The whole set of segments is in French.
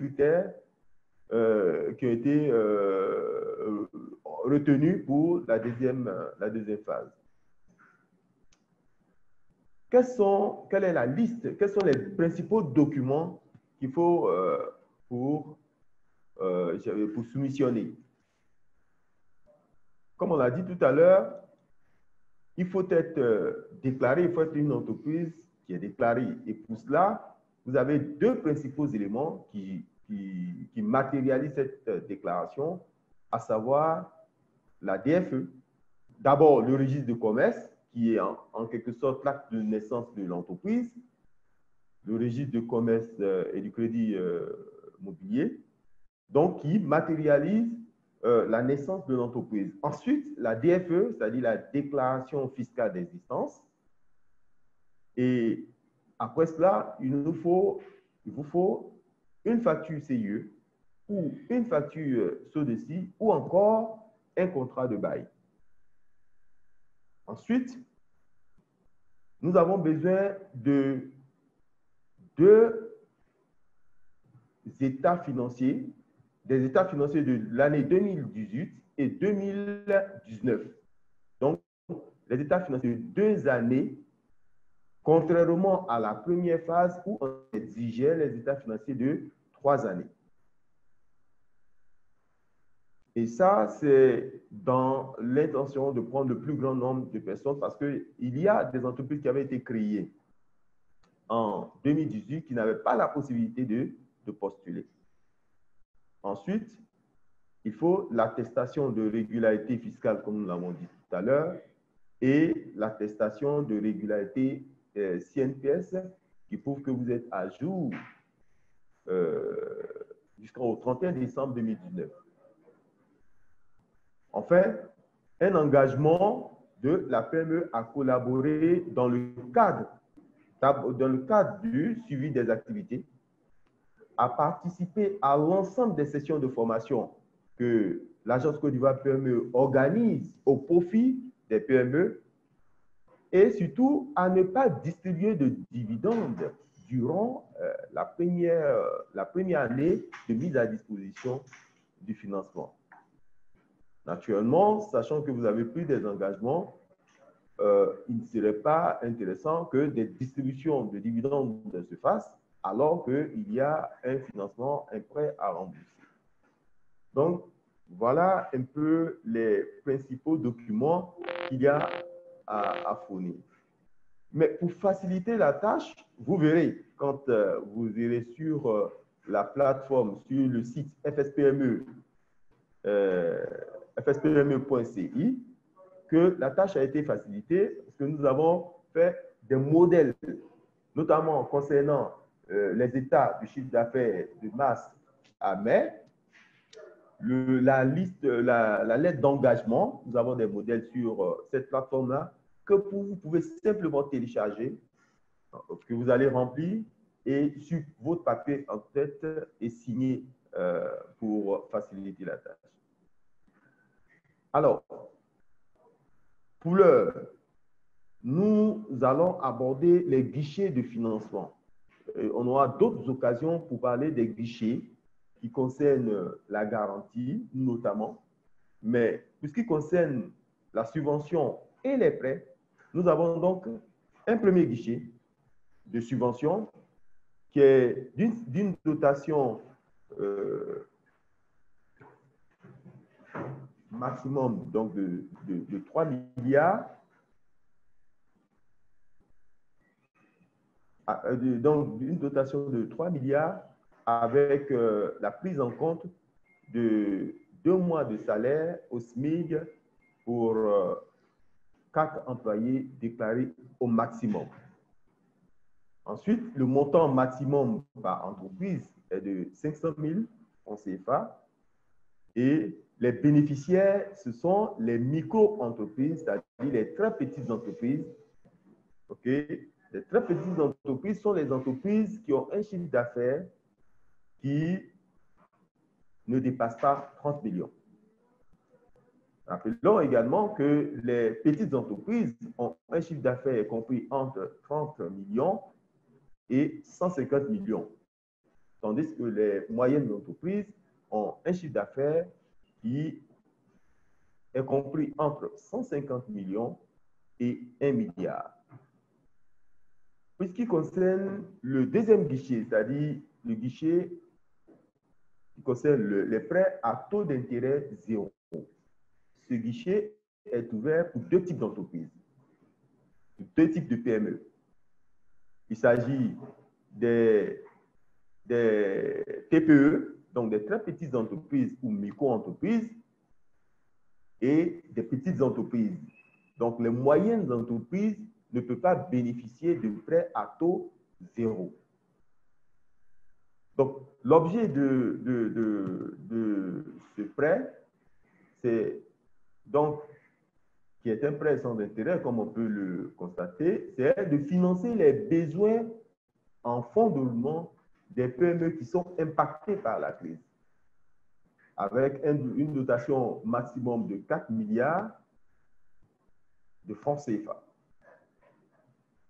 critères qui ont été retenus pour la deuxième phase. Quelle est la liste? Quels sont les principaux documents qu'il faut pour soumissionner? Comme on l'a dit tout à l'heure, il faut être déclaré, il faut être une entreprise qui est déclarée. Et pour cela, vous avez deux principaux éléments qui matérialisent cette déclaration, à savoir la DFE. D'abord, le registre de commerce, qui est en quelque sorte l'acte de naissance de l'entreprise, le registre de commerce et du crédit mobilier, donc qui matérialise la naissance de l'entreprise. Ensuite, la DFE, c'est-à-dire la déclaration fiscale d'existence. Et après cela, il vous faut une facture CIE ou une facture SODECI ou encore un contrat de bail. Ensuite, nous avons besoin de deux états financiers, des états financiers de l'année 2018 et 2019. Donc, les états financiers de 2 années, contrairement à la première phase où on exigeait les états financiers de 3 années. Et ça, c'est dans l'intention de prendre le plus grand nombre de personnes parce qu'il y a des entreprises qui avaient été créées en 2018 qui n'avaient pas la possibilité de postuler. Ensuite, il faut l'attestation de régularité fiscale, comme nous l'avons dit tout à l'heure, et l'attestation de régularité CNPS qui prouve que vous êtes à jour jusqu'au 31 décembre 2019. Enfin, un engagement de la PME à collaborer dans le cadre du suivi des activités, à participer à l'ensemble des sessions de formation que l'Agence Côte d'Ivoire PME organise au profit des PME et surtout à ne pas distribuer de dividendes durant la première année de mise à disposition du financement. Naturellement, sachant que vous avez pris des engagements, il ne serait pas intéressant que des distributions de dividendes se fassent alors qu'il y a un financement, un prêt à rembourser. Donc, voilà un peu les principaux documents qu'il y a à fournir. Mais pour faciliter la tâche, vous verrez, quand vous irez sur la plateforme, sur le site FSPME, fspme.ci, que la tâche a été facilitée parce que nous avons fait des modèles, notamment concernant les états du chiffre d'affaires de mars à mai, la lettre d'engagement. Nous avons des modèles sur cette plateforme-là que vous pouvez simplement télécharger, que vous allez remplir et sur votre papier en tête et signer pour faciliter la tâche. Alors, pour l'heure, nous allons aborder les guichets de financement. On aura d'autres occasions pour parler des guichets qui concernent la garantie, notamment. Mais pour ce qui concerne la subvention et les prêts, nous avons donc un premier guichet de subvention qui est d'une dotation maximum donc de 3 milliards, donc une dotation de 3 milliards avec la prise en compte de 2 mois de salaire au SMIC pour 4 employés déclarés au maximum. Ensuite, le montant maximum par entreprise est de 500 000 francs CFA et les bénéficiaires, ce sont les micro-entreprises, c'est-à-dire les très petites entreprises. OK? Les très petites entreprises sont les entreprises qui ont un chiffre d'affaires qui ne dépasse pas 30 millions. Rappelons également que les petites entreprises ont un chiffre d'affaires compris entre 30 millions et 150 millions. tandis que les moyennes entreprises ont un chiffre d'affaires qui est compris entre 150 millions et 1 milliard. Pour ce qui concerne le deuxième guichet, c'est-à-dire le guichet qui concerne les prêts à taux d'intérêt zéro, ce guichet est ouvert pour deux types d'entreprises, deux types de PME. Il s'agit des TPE, donc des très petites entreprises ou micro-entreprises, et des petites entreprises. Donc, les moyennes entreprises ne peuvent pas bénéficier de prêts à taux zéro. Donc, l'objet de ce prêt, c'est donc, qui est un prêt sans intérêt, comme on peut le constater, c'est de financer les besoins en fonds de roulement des PME qui sont impactés par la crise, avec une dotation maximum de 4 milliards de francs CFA.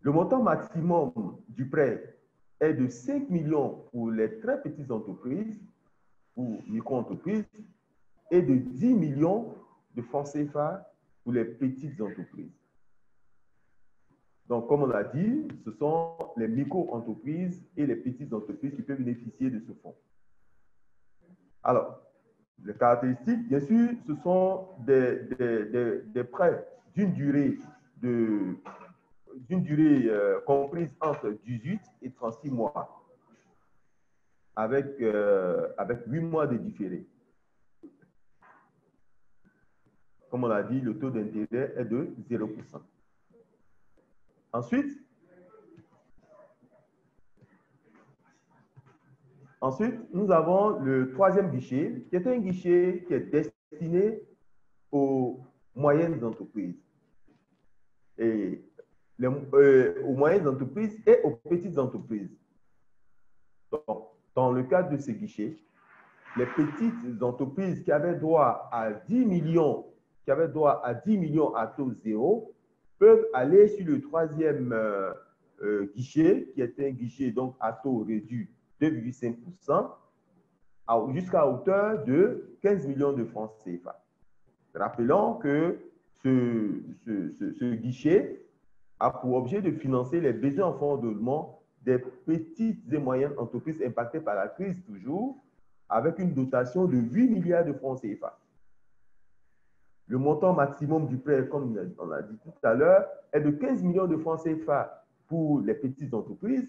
Le montant maximum du prêt est de 5 millions pour les très petites entreprises ou micro-entreprises et de 10 millions de francs CFA pour les petites entreprises. Donc, comme on l'a dit, ce sont les micro-entreprises et les petites entreprises qui peuvent bénéficier de ce fonds. Alors, les caractéristiques, bien sûr, ce sont des prêts d'une durée comprise entre 18 et 36 mois, avec 8 mois de différé. Comme on l'a dit, le taux d'intérêt est de 0%. Ensuite, nous avons le troisième guichet, qui est un guichet qui est destiné aux moyennes entreprises. Et aux moyennes entreprises et aux petites entreprises. Donc, dans le cadre de ce guichet, les petites entreprises qui avaient droit à 10 millions, à taux zéro, peuvent aller sur le troisième guichet, qui est un guichet donc à taux réduit 2,5%, jusqu'à hauteur de 15 millions de francs CFA. Rappelons que ce guichet a pour objet de financer les besoins en fonds de roulement des petites et moyennes entreprises impactées par la crise toujours, avec une dotation de 8 milliards de francs CFA. Le montant maximum du prêt, comme on l'a dit tout à l'heure, est de 15 millions de francs CFA pour les petites entreprises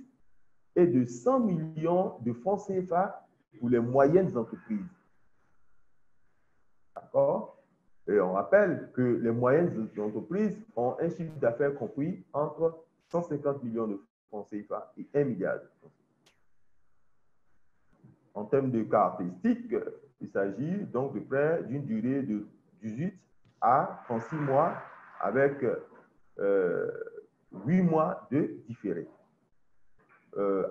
et de 100 millions de francs CFA pour les moyennes entreprises. D'accord? Et on rappelle que les moyennes entreprises ont un chiffre d'affaires compris entre 150 millions de francs CFA et 1 milliard de francs CFA. En termes de caractéristiques, il s'agit donc de prêts d'une durée de 18 à 36 mois avec 8 mois de différé.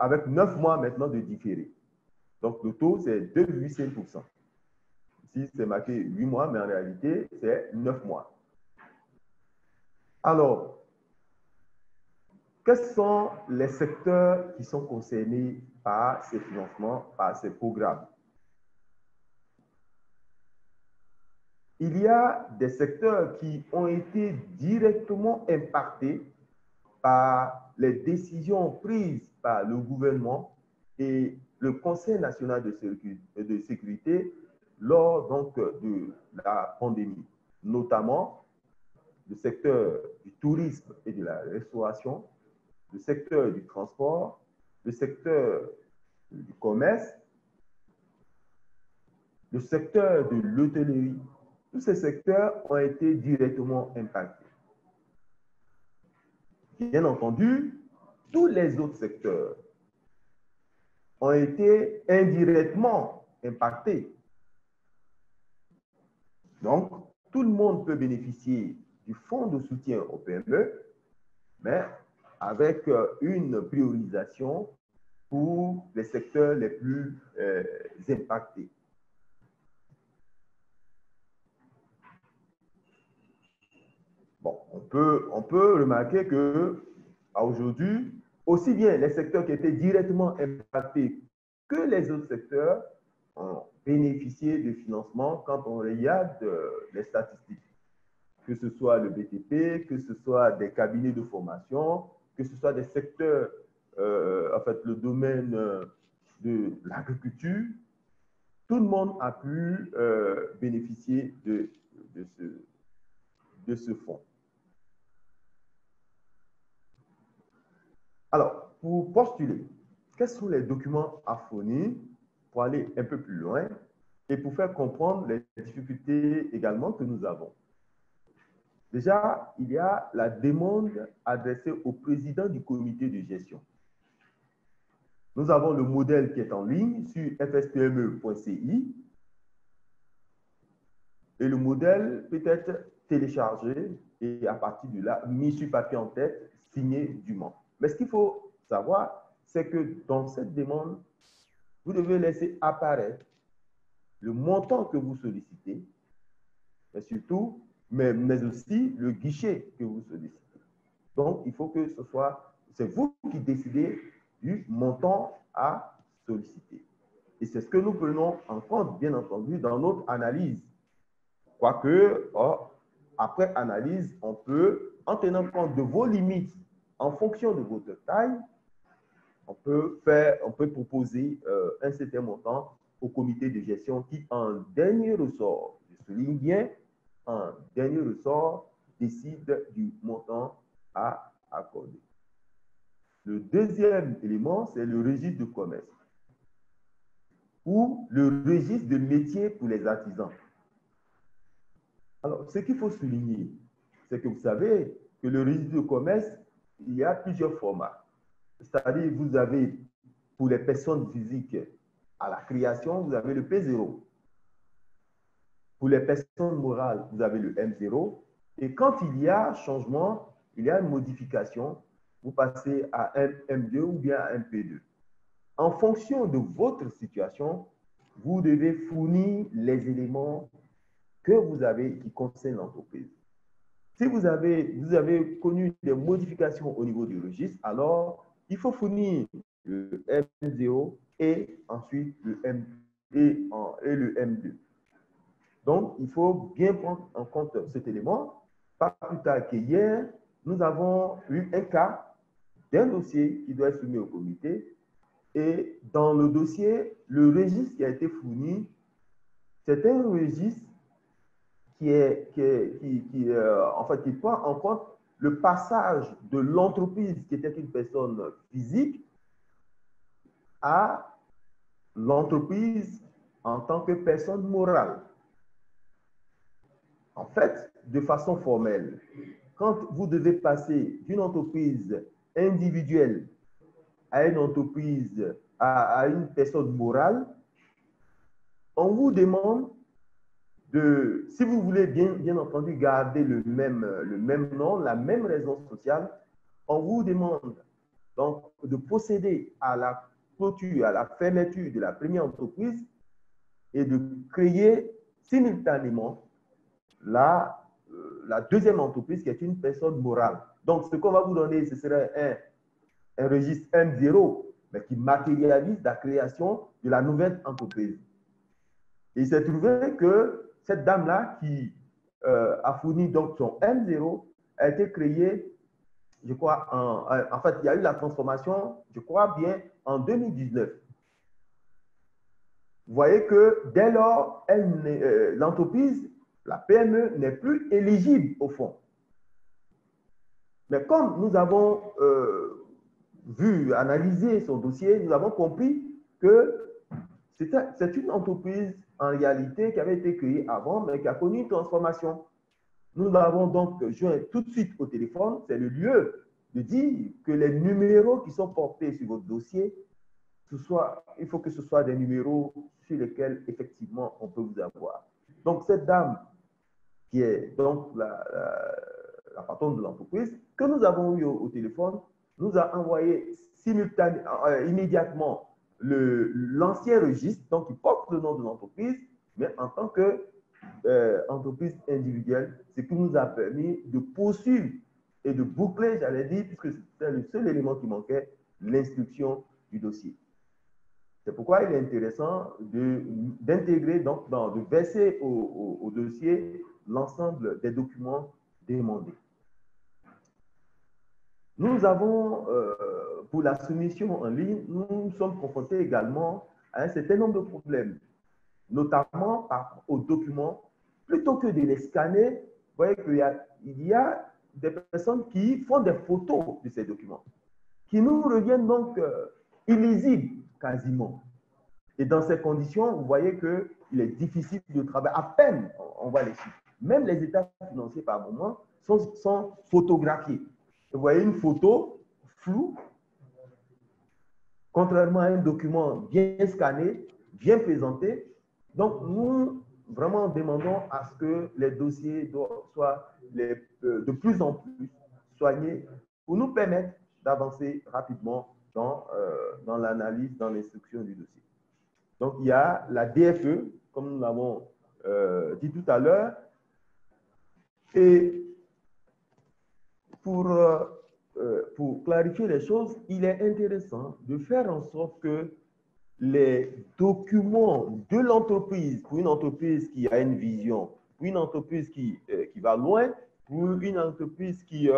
Avec 9 mois maintenant de différé. Donc, le taux, c'est 2,5%. Ici, c'est marqué 8 mois, mais en réalité, c'est 9 mois. Alors, quels sont les secteurs qui sont concernés par ces financements, par ces programmes? Il y a des secteurs qui ont été directement impactés par les décisions prises par le gouvernement et le Conseil national de sécurité lors donc de la pandémie, notamment le secteur du tourisme et de la restauration, le secteur du transport, le secteur du commerce, le secteur de l'hôtellerie. Tous ces secteurs ont été directement impactés. Bien entendu, tous les autres secteurs ont été indirectement impactés. Donc, tout le monde peut bénéficier du fonds de soutien aux PME, mais avec une priorisation pour les secteurs les plus impactés. Bon, on peut remarquer que aujourd'hui, aussi bien les secteurs qui étaient directement impactés que les autres secteurs ont bénéficié de financement quand on regarde les statistiques, que ce soit le BTP, que ce soit des cabinets de formation, que ce soit des secteurs, en fait, le domaine de l'agriculture, tout le monde a pu bénéficier de ce fonds. Alors, pour postuler, quels sont les documents à fournir pour aller un peu plus loin et pour faire comprendre les difficultés également que nous avons? Déjà, il y a la demande adressée au président du comité de gestion. Nous avons le modèle qui est en ligne sur fspme.ci et le modèle peut être téléchargé et à partir de là, mis sur papier en tête, signé du membre. Mais ce qu'il faut savoir, c'est que dans cette demande, vous devez laisser apparaître le montant que vous sollicitez, mais surtout, mais aussi le guichet que vous sollicitez. Donc, il faut que ce soit, c'est vous qui décidez du montant à solliciter. Et c'est ce que nous prenons en compte, bien entendu, dans notre analyse. Quoique, après analyse, on peut, en tenant compte de vos limites, en fonction de votre taille, on peut proposer un certain montant au comité de gestion qui, en dernier ressort, je souligne bien, en dernier ressort, décide du montant à accorder. Le deuxième élément, c'est le registre de commerce ou le registre de métier pour les artisans. Alors, ce qu'il faut souligner, c'est que vous savez que le registre de commerce, il y a plusieurs formats. C'est-à-dire, vous avez, pour les personnes physiques à la création, vous avez le P0. Pour les personnes morales, vous avez le M0. Et quand il y a changement, il y a une modification, vous passez à un M2 ou bien à un P2. En fonction de votre situation, vous devez fournir les éléments que vous avez qui concernent l'entreprise. Si vous avez connu des modifications au niveau du registre, alors il faut fournir le M0 et ensuite le M2. Donc, il faut bien prendre en compte cet élément. Pas plus tard qu'hier, nous avons eu un cas d'un dossier qui doit être soumis au comité. Et dans le dossier, le registre qui a été fourni, c'est un registre qui prend en compte le passage de l'entreprise qui était une personne physique à l'entreprise en tant que personne morale. En fait, de façon formelle, quand vous devez passer d'une entreprise individuelle à une entreprise, à une personne morale, on vous demande de, si vous voulez bien entendu garder le même nom, la même raison sociale, on vous demande donc de procéder à la clôture, à la fermeture de la première entreprise et de créer simultanément la deuxième entreprise qui est une personne morale. Donc, ce qu'on va vous donner, ce serait un registre M0, mais qui matérialise la création de la nouvelle entreprise. Et il s'est trouvé que cette dame-là qui a fourni donc son M0 a été créée, je crois, en fait, il y a eu la transformation, je crois bien, en 2019. Vous voyez que dès lors, l'entreprise, la PME, n'est plus éligible au fonds. Mais comme nous avons analysé son dossier, nous avons compris que c'est une entreprise en réalité qui avait été créée avant, mais qui a connu une transformation. Nous l'avons donc joint tout de suite au téléphone. C'est le lieu de dire que les numéros qui sont portés sur votre dossier, il faut que ce soit des numéros sur lesquels effectivement on peut vous avoir. Donc cette dame qui est donc la patronne de l'entreprise, que nous avons eu au téléphone, nous a envoyé immédiatement l'ancien registre, donc qui porte le nom de l'entreprise, mais en tant qu'entreprise individuelle, ce qui nous a permis de poursuivre et de boucler, j'allais dire, puisque c'était le seul élément qui manquait, l'instruction du dossier. C'est pourquoi il est intéressant d'intégrer, donc, de verser au dossier l'ensemble des documents demandés. Nous avons, pour la soumission en ligne, nous sommes confrontés également à un certain nombre de problèmes, notamment aux documents. Plutôt que de les scanner, vous voyez qu'il y a des personnes qui font des photos de ces documents, qui nous reviennent donc illisibles quasiment. Et dans ces conditions, vous voyez qu'il est difficile de travailler. À peine on voit les chiffres. Même les états financiers, par moment, sont photographiés. Vous voyez une photo floue, contrairement à un document bien scanné, bien présenté. Donc, nous, vraiment, demandons à ce que les dossiers soient de plus en plus soignés pour nous permettre d'avancer rapidement dans l'analyse, dans l'instruction du dossier. Donc, il y a la DFE, comme nous l'avons dit tout à l'heure. Et pour clarifier les choses, il est intéressant de faire en sorte que les documents de l'entreprise, pour une entreprise qui a une vision, pour une entreprise qui va loin, pour une entreprise qui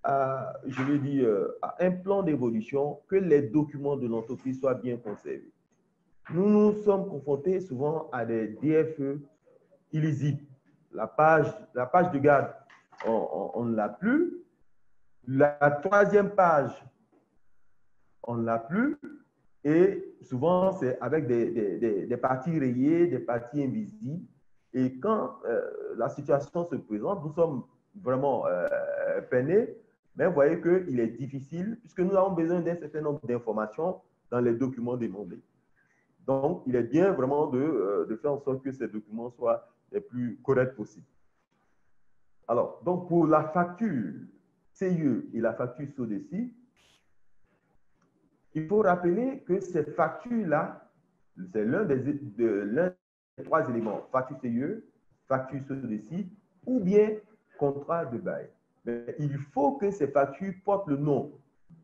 a, je vais dire, a un plan d'évolution, que les documents de l'entreprise soient bien conservés. Nous nous sommes confrontés souvent à des DFE illisibles. La page de garde, on ne l'a plus. La troisième page, on ne l'a plus. Et souvent, c'est avec des parties rayées, des parties invisibles. Et quand la situation se présente, nous sommes vraiment peinés. Mais vous voyez qu'il est difficile puisque nous avons besoin d'un certain nombre d'informations dans les documents demandés. Donc, il est bien vraiment de faire en sorte que ces documents soient les plus corrects possibles. Alors, donc pour la facture CIE et la facture SODECI, il faut rappeler que ces factures-là, c'est l'un des trois éléments, facture CIE, facture SODECI ou bien contrat de bail. Mais il faut que ces factures portent le nom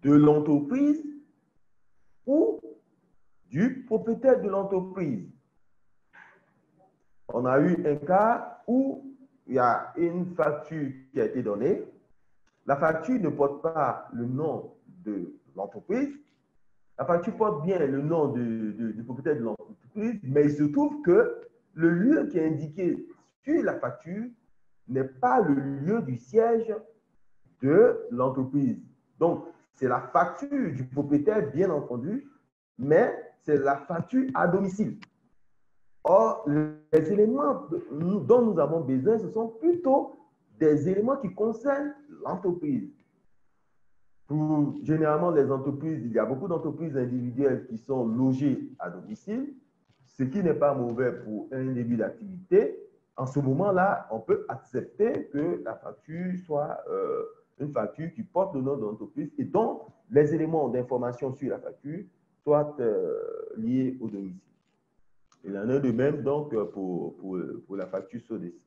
de l'entreprise ou du propriétaire de l'entreprise. On a eu un cas où il y a une facture qui a été donnée. La facture ne porte pas le nom de l'entreprise. La facture porte bien le nom du propriétaire de l'entreprise, mais il se trouve que le lieu qui est indiqué sur la facture n'est pas le lieu du siège de l'entreprise. Donc, c'est la facture du propriétaire, bien entendu, mais c'est la facture à domicile. Or, les éléments dont nous avons besoin, ce sont plutôt des éléments qui concernent l'entreprise. Généralement, les entreprises, il y a beaucoup d'entreprises individuelles qui sont logées à domicile, ce qui n'est pas mauvais pour un début d'activité. En ce moment-là, on peut accepter que la facture soit une facture qui porte le nom de l'entreprise et dont les éléments d'information sur la facture soient liés au domicile. Il en est de même donc pour la facture SODECI.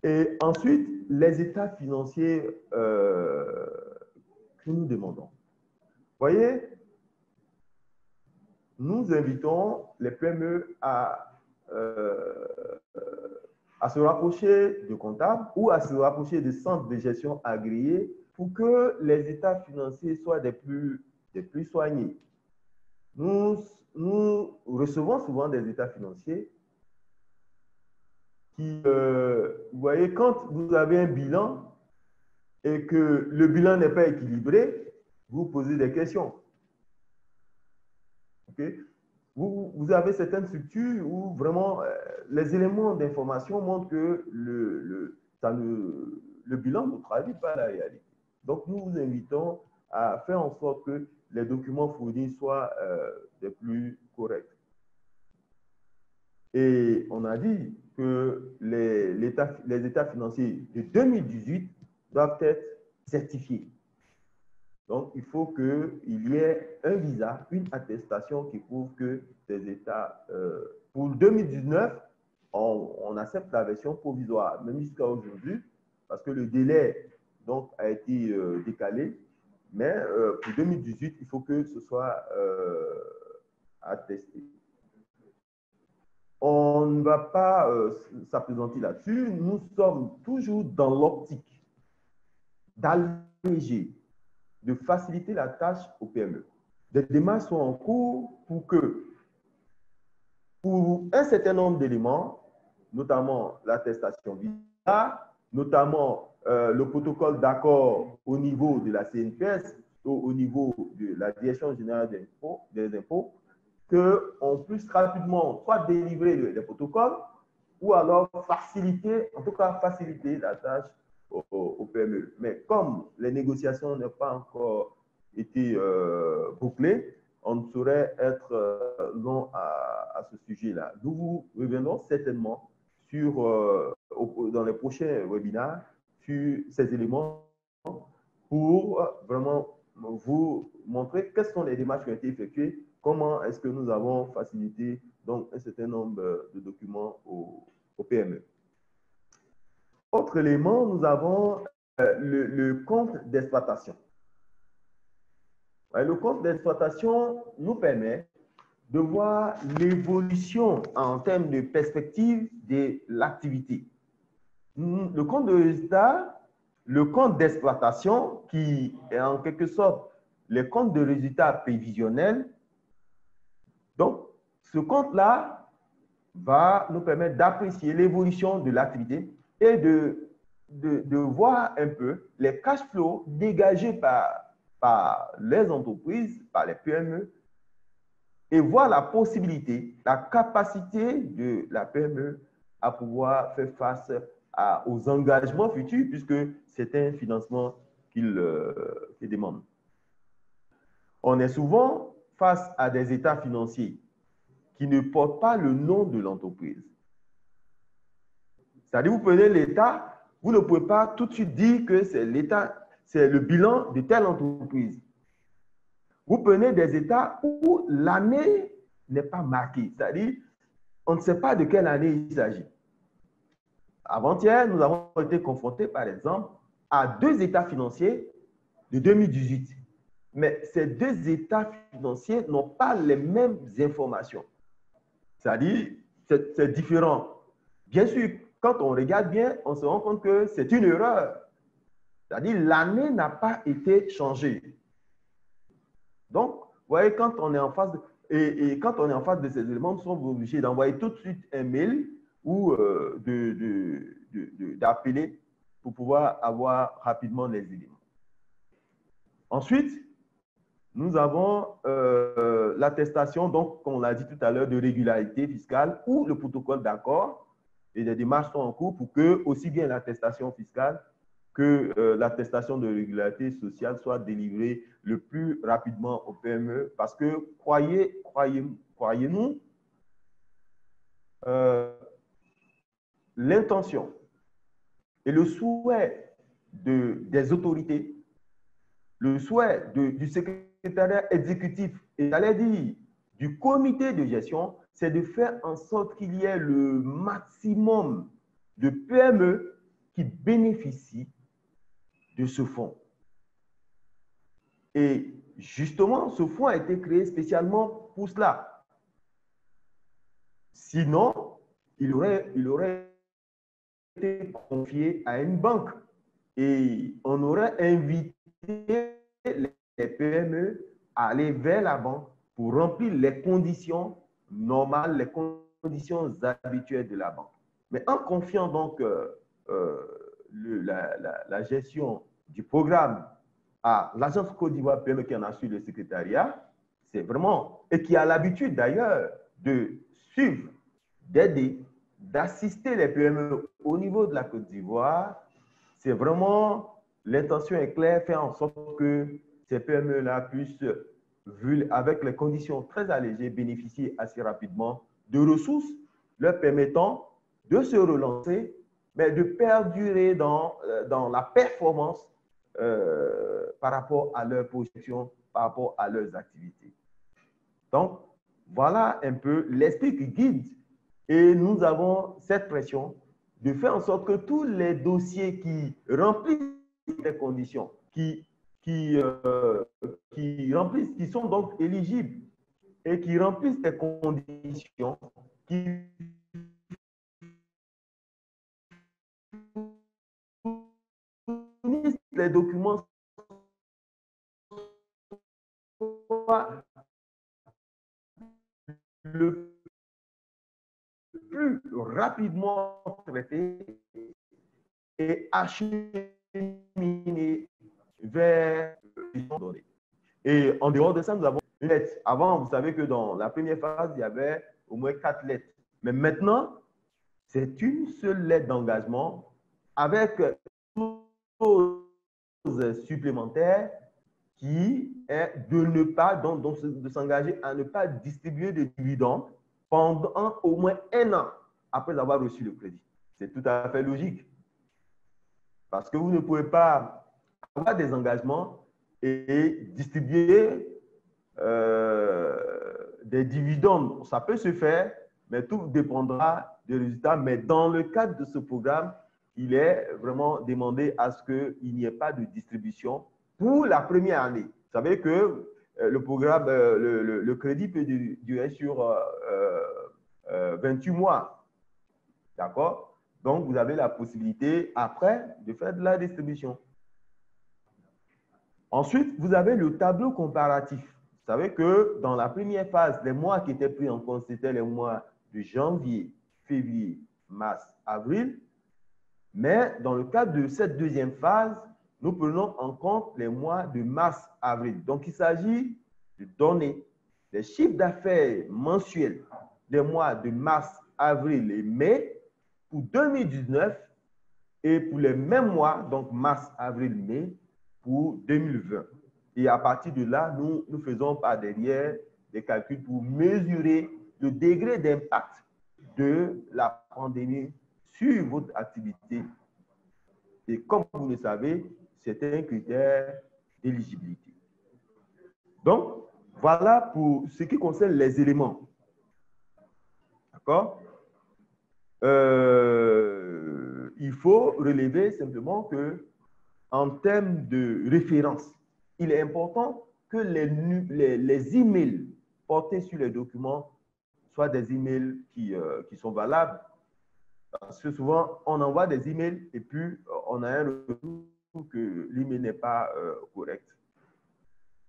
Et ensuite, les états financiers que nous demandons. Vous voyez, nous invitons les PME à se rapprocher de comptables ou à se rapprocher de centres de gestion agréés pour que les états financiers soient des plus soignés. Nous recevons souvent des états financiers qui, vous voyez, quand vous avez un bilan et que le bilan n'est pas équilibré, vous posez des questions. Okay? Vous avez certaines structures où vraiment les éléments d'information montrent que le bilan ne traduit pas la réalité. Donc, nous vous invitons à faire en sorte que les documents fournis soient les plus corrects. Et on a dit que les états financiers de 2018 doivent être certifiés. Donc, il faut qu'il y ait un visa, une attestation qui prouve que ces états... pour 2019, on accepte la version provisoire, même jusqu'à aujourd'hui, parce que le délai donc, a été décalé. Mais pour 2018, il faut que ce soit tester. On ne va pas s'appesantir là-dessus. Nous sommes toujours dans l'optique d'alléger, de faciliter la tâche aux PME. Des démarches sont en cours pour que, pour un certain nombre d'éléments, notamment l'attestation visa, notamment le protocole d'accord au niveau de la CNPS, au niveau de la Direction générale des impôts, qu'on puisse rapidement soit délivrer les protocoles ou alors faciliter, en tout cas faciliter la tâche au PME. Mais comme les négociations n'ont pas encore été bouclées, on ne saurait être long à ce sujet-là. Nous vous reviendrons certainement dans les prochains webinaires sur ces éléments pour vraiment vous montrer quelles sont les démarches qui ont été effectuées, comment est-ce que nous avons facilité donc, un certain nombre de documents au PME. Autre élément, nous avons le compte d'exploitation. Le compte d'exploitation nous permet de voir l'évolution en termes de perspective de l'activité. Le compte de résultat, le compte d'exploitation, qui est en quelque sorte le compte de résultat prévisionnel. Donc, ce compte-là va nous permettre d'apprécier l'évolution de l'activité et de voir un peu les cash flows dégagés par les entreprises, par les PME, et voir la possibilité, la capacité de la PME à pouvoir faire face aux engagements futurs, puisque c'est un financement qu'il demande. On est souvent face à des états financiers qui ne portent pas le nom de l'entreprise. C'est-à-dire, vous prenez l'état, vous ne pouvez pas tout de suite dire que c'est l'état, c'est le bilan de telle entreprise. Vous prenez des états où l'année n'est pas marquée, c'est-à-dire, on ne sait pas de quelle année il s'agit. Avant-hier, nous avons été confrontés, par exemple, à 2 états financiers de 2018. Mais ces 2 états financiers n'ont pas les mêmes informations. C'est-à-dire, c'est différent. Bien sûr, quand on regarde bien, on se rend compte que c'est une erreur. C'est-à-dire, l'année n'a pas été changée. Donc, vous voyez, quand on est en face quand on est en face de ces éléments, nous sommes obligés d'envoyer tout de suite un mail ou d'appeler pour pouvoir avoir rapidement les éléments. Ensuite, nous avons l'attestation, donc, comme on l'a dit tout à l'heure, de régularité fiscale ou le protocole d'accord. Et des démarches sont en cours pour que aussi bien l'attestation fiscale que l'attestation de régularité sociale soit délivrée le plus rapidement au PME. Parce que, croyez-nous, l'intention et le souhait des autorités, le souhait du secrétariat exécutif et j'allais dire du comité de gestion, c'est de faire en sorte qu'il y ait le maximum de PME qui bénéficient de ce fonds. Et justement, ce fonds a été créé spécialement pour cela. Sinon, il aurait été confié à une banque et on aurait invité les PME à aller vers la banque pour remplir les conditions normales, les conditions habituelles de la banque. Mais en confiant donc la gestion du programme à l'Agence Côte d'Ivoire PME qui en assure le secrétariat, c'est vraiment, et qui a l'habitude d'ailleurs de suivre, d'aider, d'assister les PME au niveau de la Côte d'Ivoire, c'est vraiment, l'intention est claire, faire en sorte que ces PME-là puissent, avec les conditions très allégées, bénéficier assez rapidement de ressources leur permettant de se relancer, mais de perdurer dans la performance par rapport à leurs projections, par rapport à leurs activités. Donc, voilà un peu l'esprit qui guide. Et nous avons cette pression de faire en sorte que tous les dossiers qui remplissent les conditions, qui sont donc éligibles et qui remplissent les conditions qui fournissent les documents soit le plus rapidement traités et acheminés vers les données. Et en dehors de ça, nous avons une lettre. Avant, vous savez que dans la première phase, il y avait au moins 4 lettres. Mais maintenant, c'est une seule lettre d'engagement avec clause supplémentaire qui est de ne pas, donc de s'engager à ne pas distribuer de dividendes pendant au moins 1 an après avoir reçu le crédit. C'est tout à fait logique. Parce que vous ne pouvez pas avoir des engagements et distribuer des dividendes. Ça peut se faire, mais tout dépendra des résultats. Mais dans le cadre de ce programme, il est vraiment demandé à ce qu'il n'y ait pas de distribution pour la première année. Vous savez que le programme, le crédit peut durer sur 28 mois. D'accord? Donc, vous avez la possibilité, après, de faire de la distribution. Ensuite, vous avez le tableau comparatif. Vous savez que dans la première phase, les mois qui étaient pris en compte, c'était les mois de janvier, février, mars, avril. Mais dans le cadre de cette deuxième phase, nous prenons en compte les mois de mars, avril. Donc, il s'agit de donner les chiffres d'affaires mensuels des mois de mars, avril et mai pour 2019 et pour les mêmes mois, donc mars, avril, mai, pour 2020. Et à partir de là, nous faisons par derrière des calculs pour mesurer le degré d'impact de la pandémie sur votre activité. Et comme vous le savez, c'est un critère d'éligibilité. Donc, voilà pour ce qui concerne les éléments. D'accord? Il faut relever simplement que en termes de référence, il est important que les emails portés sur les documents soient des emails qui sont valables. Parce que souvent, on envoie des emails et puis on a un retour que l'email n'est pas correct.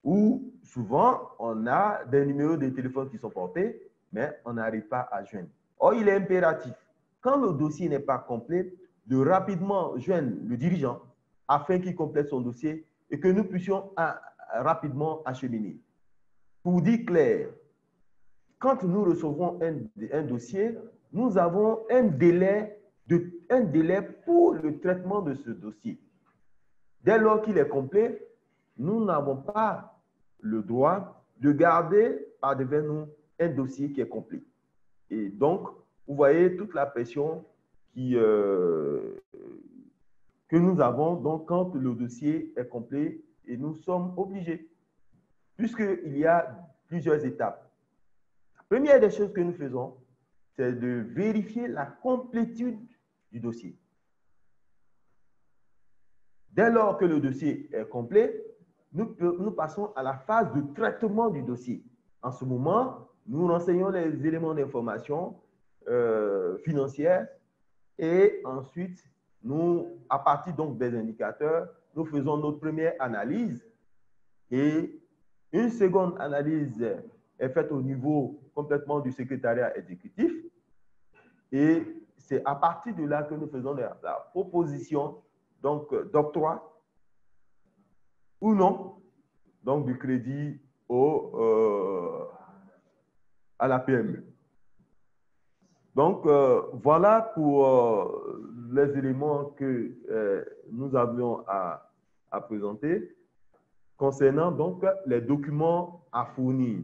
Ou souvent, on a des numéros de téléphone qui sont portés, mais on n'arrive pas à joindre. Or, il est impératif, quand le dossier n'est pas complet, de rapidement joindre le dirigeant afin qu'il complète son dossier et que nous puissions rapidement acheminer. Pour dire clair, quand nous recevons un dossier, nous avons un délai pour le traitement de ce dossier. Dès lors qu'il est complet, nous n'avons pas le droit de garder par devant nous un dossier qui est complet. Et donc, vous voyez toute la pression que nous avons donc, quand le dossier est complet et nous sommes obligés, puisqu'il y a plusieurs étapes. La première des choses que nous faisons, c'est de vérifier la complétude du dossier. Dès lors que le dossier est complet, nous passons à la phase de traitement du dossier. En ce moment, nous renseignons les éléments d'information financière et ensuite, à partir donc des indicateurs, nous faisons notre première analyse et une seconde analyse est faite au niveau complètement du secrétariat exécutif et c'est à partir de là que nous faisons la proposition donc d'octroi ou non donc du crédit à la PME. Donc, voilà pour les éléments que nous avions à présenter concernant donc les documents à fournir.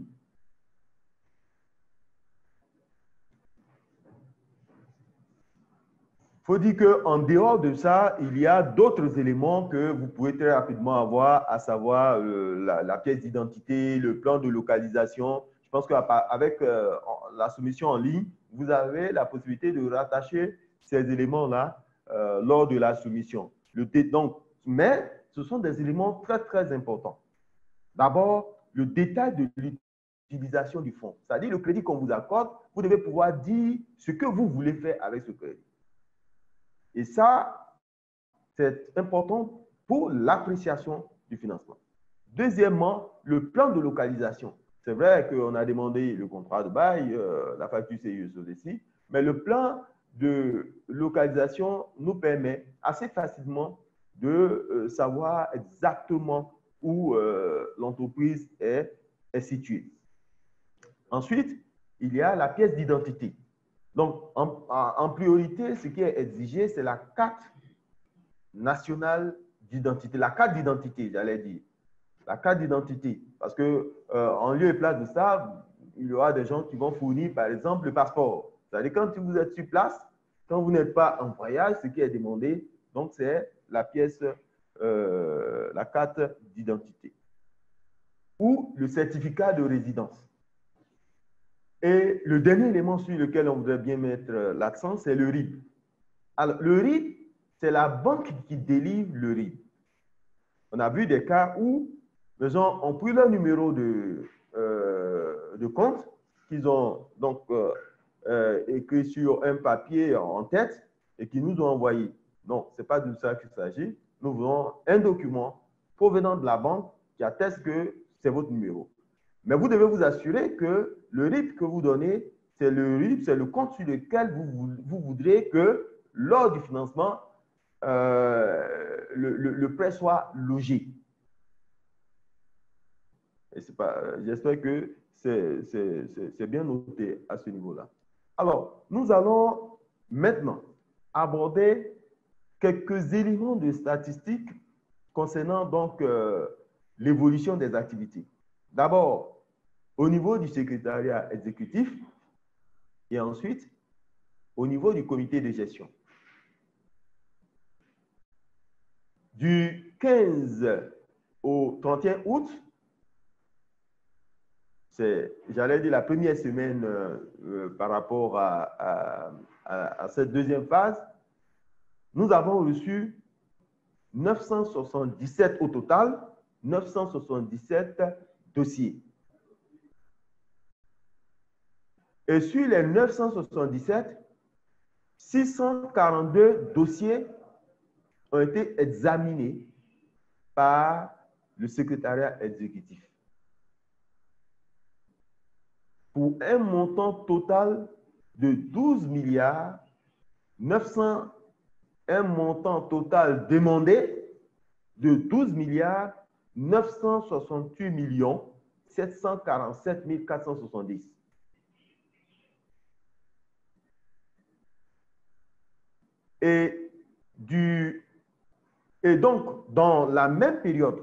Il faut dire qu'en dehors de ça, il y a d'autres éléments que vous pouvez très rapidement avoir, à savoir la pièce d'identité, le plan de localisation. Je pense qu'avec la soumission en ligne, vous avez la possibilité de rattacher ces éléments-là lors de la soumission. Mais ce sont des éléments très, très importants. D'abord, le détail de l'utilisation du fonds. C'est-à-dire le crédit qu'on vous accorde, vous devez pouvoir dire ce que vous voulez faire avec ce crédit. Et ça, c'est important pour l'appréciation du financement. Deuxièmement, le plan de localisation. C'est vrai qu'on a demandé le contrat de bail, la facture CIE aussi, mais le plan de localisation nous permet assez facilement de savoir exactement où l'entreprise est située. Ensuite, il y a la pièce d'identité. Donc, en priorité, ce qui est exigé, c'est la carte nationale d'identité, la carte d'identité, j'allais dire. La carte d'identité. Parce que en lieu et place de ça, il y aura des gens qui vont fournir, par exemple, le passeport. C'est-à-dire quand vous êtes sur place, quand vous n'êtes pas en voyage, ce qui est demandé, donc c'est la pièce, la carte d'identité. Ou le certificat de résidence. Et le dernier élément sur lequel on voudrait bien mettre l'accent, c'est le RIB. Alors, le RIB, c'est la banque qui délivre le RIB. On a vu des cas où les gens ont pris leur numéro de compte qu'ils ont donc écrit sur un papier en tête et qui nous ont envoyé. Non, ce n'est pas de ça qu'il s'agit. Nous voulons un document provenant de la banque qui atteste que c'est votre numéro. Mais vous devez vous assurer que le RIB que vous donnez, c'est le RIB, c'est le compte sur lequel vous voudrez que lors du financement, le prêt soit logé. J'espère que c'est bien noté à ce niveau-là. Alors, nous allons maintenant aborder quelques éléments de statistiques concernant donc l'évolution des activités. D'abord, au niveau du secrétariat exécutif et ensuite au niveau du comité de gestion. Du 15 au 31 août, c'est, j'allais dire, la première semaine par rapport à cette deuxième phase, nous avons reçu 977 au total, 977 dossiers. Et sur les 977, 642 dossiers ont été examinés par le secrétariat exécutif pour un montant total de 12 milliards 900, un montant total demandé de 12 milliards 968 millions 747 470. Et donc, dans la même période,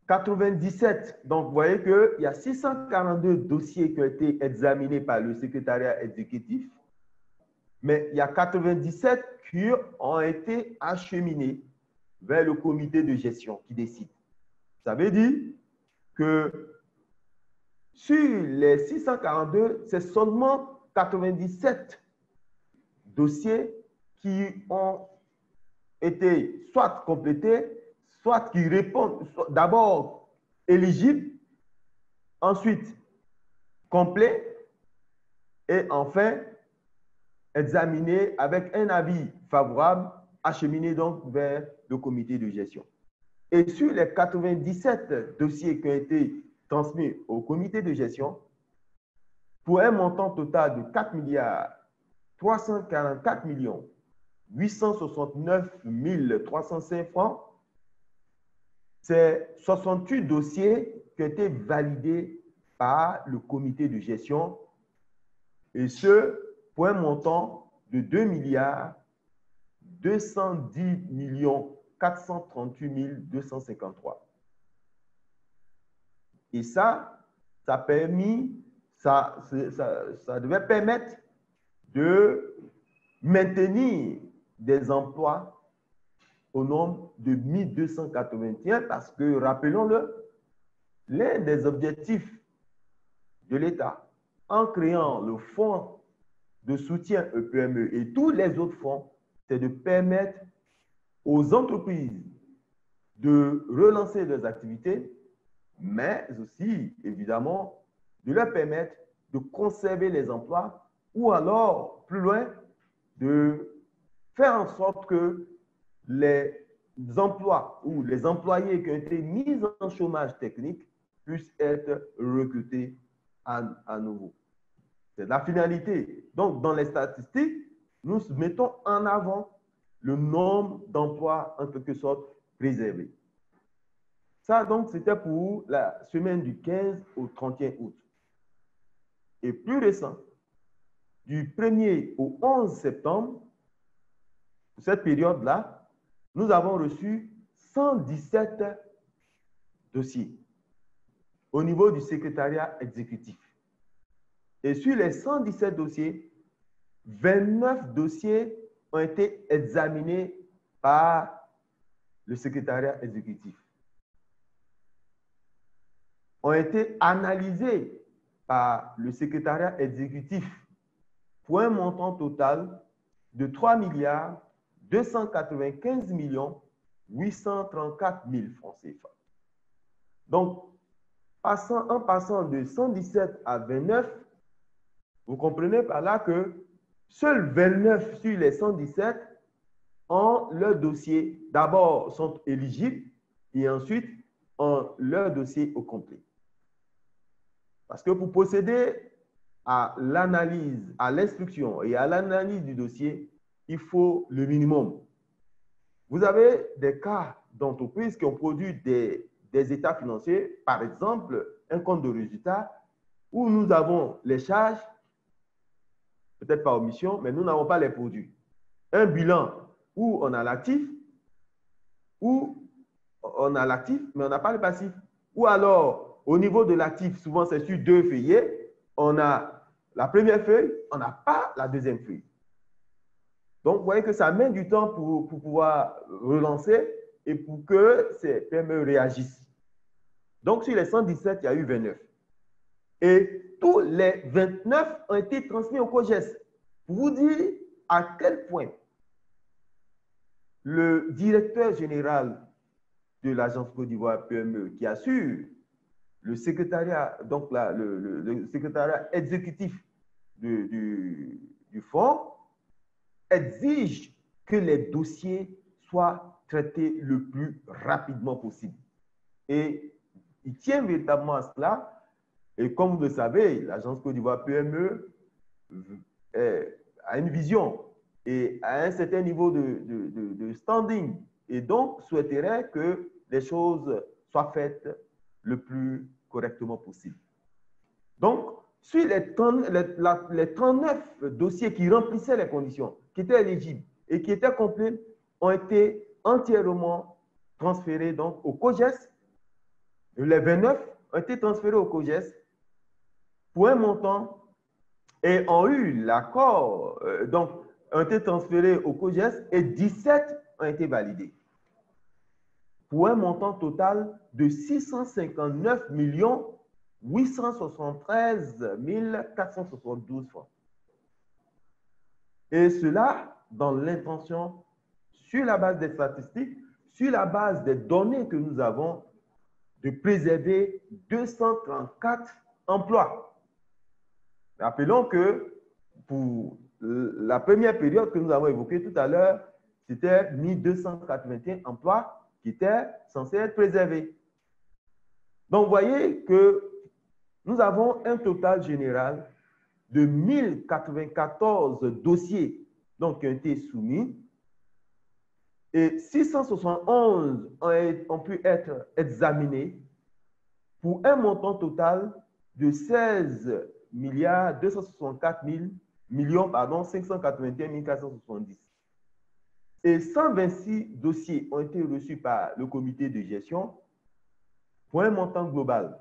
97, donc vous voyez qu'il y a 642 dossiers qui ont été examinés par le secrétariat exécutif, mais il y a 97 qui ont été acheminés vers le comité de gestion qui décide. Ça veut dire que sur les 642, c'est seulement 97 dossiers qui ont été soit complétés, soit qui répondent d'abord éligibles, ensuite complets et enfin examinés avec un avis favorable, acheminés donc vers le comité de gestion. Et sur les 97 dossiers qui ont été transmis au comité de gestion, pour un montant total de 4 milliards 344 millions 869 305 francs, c'est 68 dossiers qui ont été validés par le comité de gestion, et ce, pour un montant de 2 milliards 210 millions 438 253. Et ça devait permettre de maintenir des emplois au nombre de 1281 parce que, rappelons-le, l'un des objectifs de l'État en créant le fonds de soutien EPME et tous les autres fonds, c'est de permettre aux entreprises de relancer leurs activités mais aussi, évidemment, de leur permettre de conserver les emplois ou alors, plus loin, de faire en sorte que les emplois ou les employés qui ont été mis en chômage technique puissent être recrutés à nouveau. C'est la finalité. Donc, dans les statistiques, nous mettons en avant le nombre d'emplois en quelque sorte préservés. Ça, donc, c'était pour la semaine du 15 au 31 août. Et plus récent, du 1er au 11 septembre, cette période-là, nous avons reçu 117 dossiers au niveau du secrétariat exécutif. Et sur les 117 dossiers, 29 dossiers ont été examinés par le secrétariat exécutif, ont été analysés par le secrétariat exécutif pour un montant total de 3 milliards 295 millions 834 000 francs CFA. Donc, en passant de 117 à 29, vous comprenez par là que seuls 29 sur les 117 ont leur dossier, d'abord sont éligibles et ensuite ont leur dossier au complet. Parce que pour procéder à l'analyse, à l'instruction et à l'analyse du dossier, il faut le minimum. Vous avez des cas d'entreprises qui ont produit des états financiers, par exemple, un compte de résultat où nous avons les charges, peut-être par omission, mais nous n'avons pas les produits. Un bilan où on a l'actif, où on a l'actif, mais on n'a pas le passif. Ou alors, au niveau de l'actif, souvent c'est sur 2 feuillets, on a la première feuille, on n'a pas la deuxième feuille. Donc, vous voyez que ça met du temps pour pouvoir relancer et pour que ces PME réagissent. Donc, sur les 117, il y a eu 29. Et tous les 29 ont été transmis au COJES. Pour vous dire à quel point le directeur général de l'Agence Côte d'Ivoire PME, qui assure le secrétariat, donc le secrétariat exécutif du fonds, exige que les dossiers soient traités le plus rapidement possible. Et il tient véritablement à cela. Et comme vous le savez, l'Agence Côte d'Ivoire PME a une vision et a un certain niveau de standing. Et donc, souhaiterait que les choses soient faites le plus correctement possible. Donc, sur les 39 dossiers qui remplissaient les conditions, qui étaient éligibles et qui étaient complets, ont été entièrement transférés donc, au COJES. Les 29 ont été transférés au COJES pour un montant et ont eu l'accord, donc ont été transférés au COJES et 17 ont été validés pour un montant total de 659 873 472 francs. Et cela dans l'intention, sur la base des statistiques, sur la base des données que nous avons, de préserver 234 emplois. Rappelons que pour la première période que nous avons évoquée tout à l'heure, c'était 1281 emplois qui étaient censés être préservés. Donc, vous voyez que nous avons un total général de 1094 dossiers donc, qui ont été soumis et 671 ont pu être examinés pour un montant total de 16 milliards 264 millions 581 470. Et 126 dossiers ont été reçus par le comité de gestion pour un montant global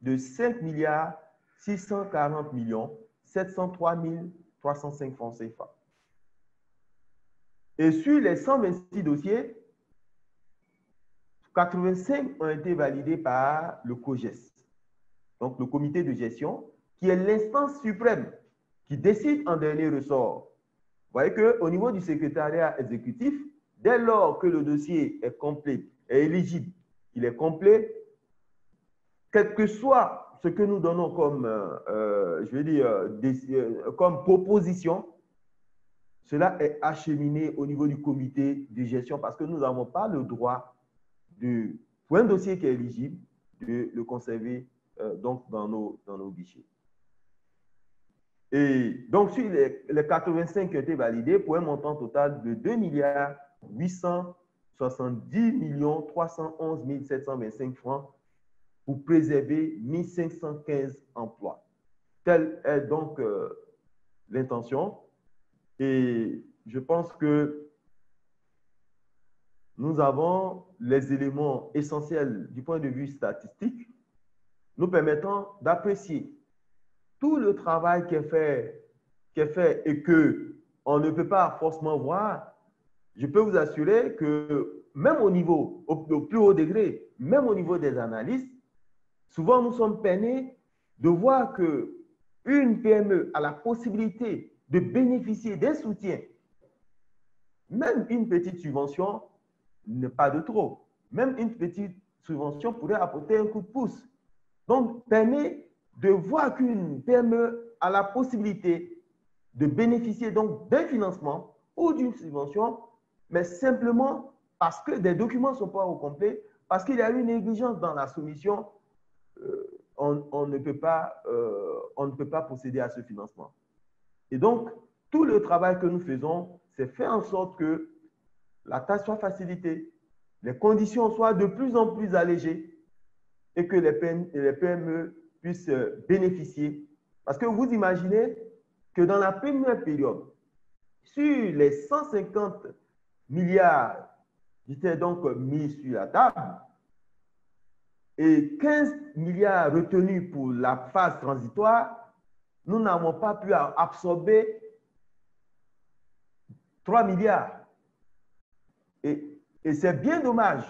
de 5 milliards 640 millions 703 305 francs CFA. Et sur les 126 dossiers, 85 ont été validés par le COJES, donc le comité de gestion, qui est l'instance suprême qui décide en dernier ressort. Vous voyez qu'au niveau du secrétariat exécutif, dès lors que le dossier est complet, est éligible, il est complet, quel que soit ce que nous donnons comme, je vais dire, comme proposition, cela est acheminé au niveau du comité de gestion parce que nous n'avons pas le droit pour un dossier qui est éligible, de le conserver donc dans nos guichets. Et donc, sur les 85 qui ont été validés pour un montant total de 2 870 311 725 francs pour préserver 1515 emplois. Telle est donc l'intention. Et je pense que nous avons les éléments essentiels du point de vue statistique nous permettant d'apprécier tout le travail qui est fait et qu'on ne peut pas forcément voir. Je peux vous assurer que même au niveau, au plus haut degré, même au niveau des analystes, souvent nous sommes peinés de voir qu'une PME a la possibilité de bénéficier d'un soutien. Même une petite subvention n'est pas de trop. Même une petite subvention pourrait apporter un coup de pouce. Donc, permet de voir qu'une PME a la possibilité de bénéficier donc d'un financement ou d'une subvention, mais simplement parce que des documents ne sont pas au complet, parce qu'il y a eu une négligence dans la soumission, on ne peut pas procéder à ce financement. Et donc, tout le travail que nous faisons, c'est faire en sorte que la tâche soit facilitée, les conditions soient de plus en plus allégées et que les PME puissent bénéficier. Parce que vous imaginez que dans la première période, sur les 150 milliards qui étaient donc mis sur la table et 15 milliards retenus pour la phase transitoire, nous n'avons pas pu absorber 3 milliards. Et c'est bien dommage.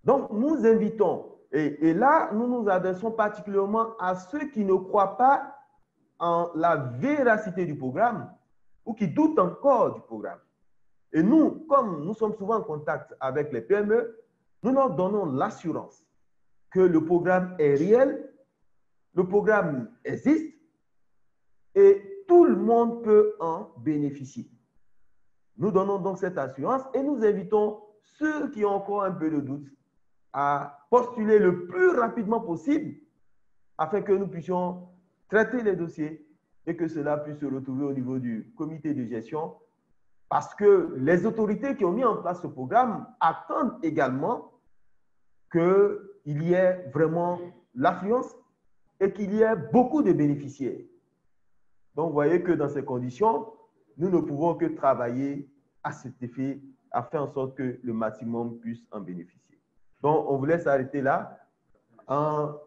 Donc, nous invitons, et là, nous nous adressons particulièrement à ceux qui ne croient pas en la véracité du programme ou qui doutent encore du programme. Et nous, comme nous sommes souvent en contact avec les PME, nous leur donnons l'assurance que le programme est réel, le programme existe et tout le monde peut en bénéficier. Nous donnons donc cette assurance et nous invitons ceux qui ont encore un peu de doute à postuler le plus rapidement possible afin que nous puissions traiter les dossiers et que cela puisse se retrouver au niveau du comité de gestion parce que les autorités qui ont mis en place ce programme attendent également qu'il y ait vraiment l'affluence et qu'il y ait beaucoup de bénéficiaires. Donc, vous voyez que dans ces conditions, nous ne pouvons que travailler à cet effet, à faire en sorte que le maximum puisse en bénéficier. Donc, on vous laisse arrêter là en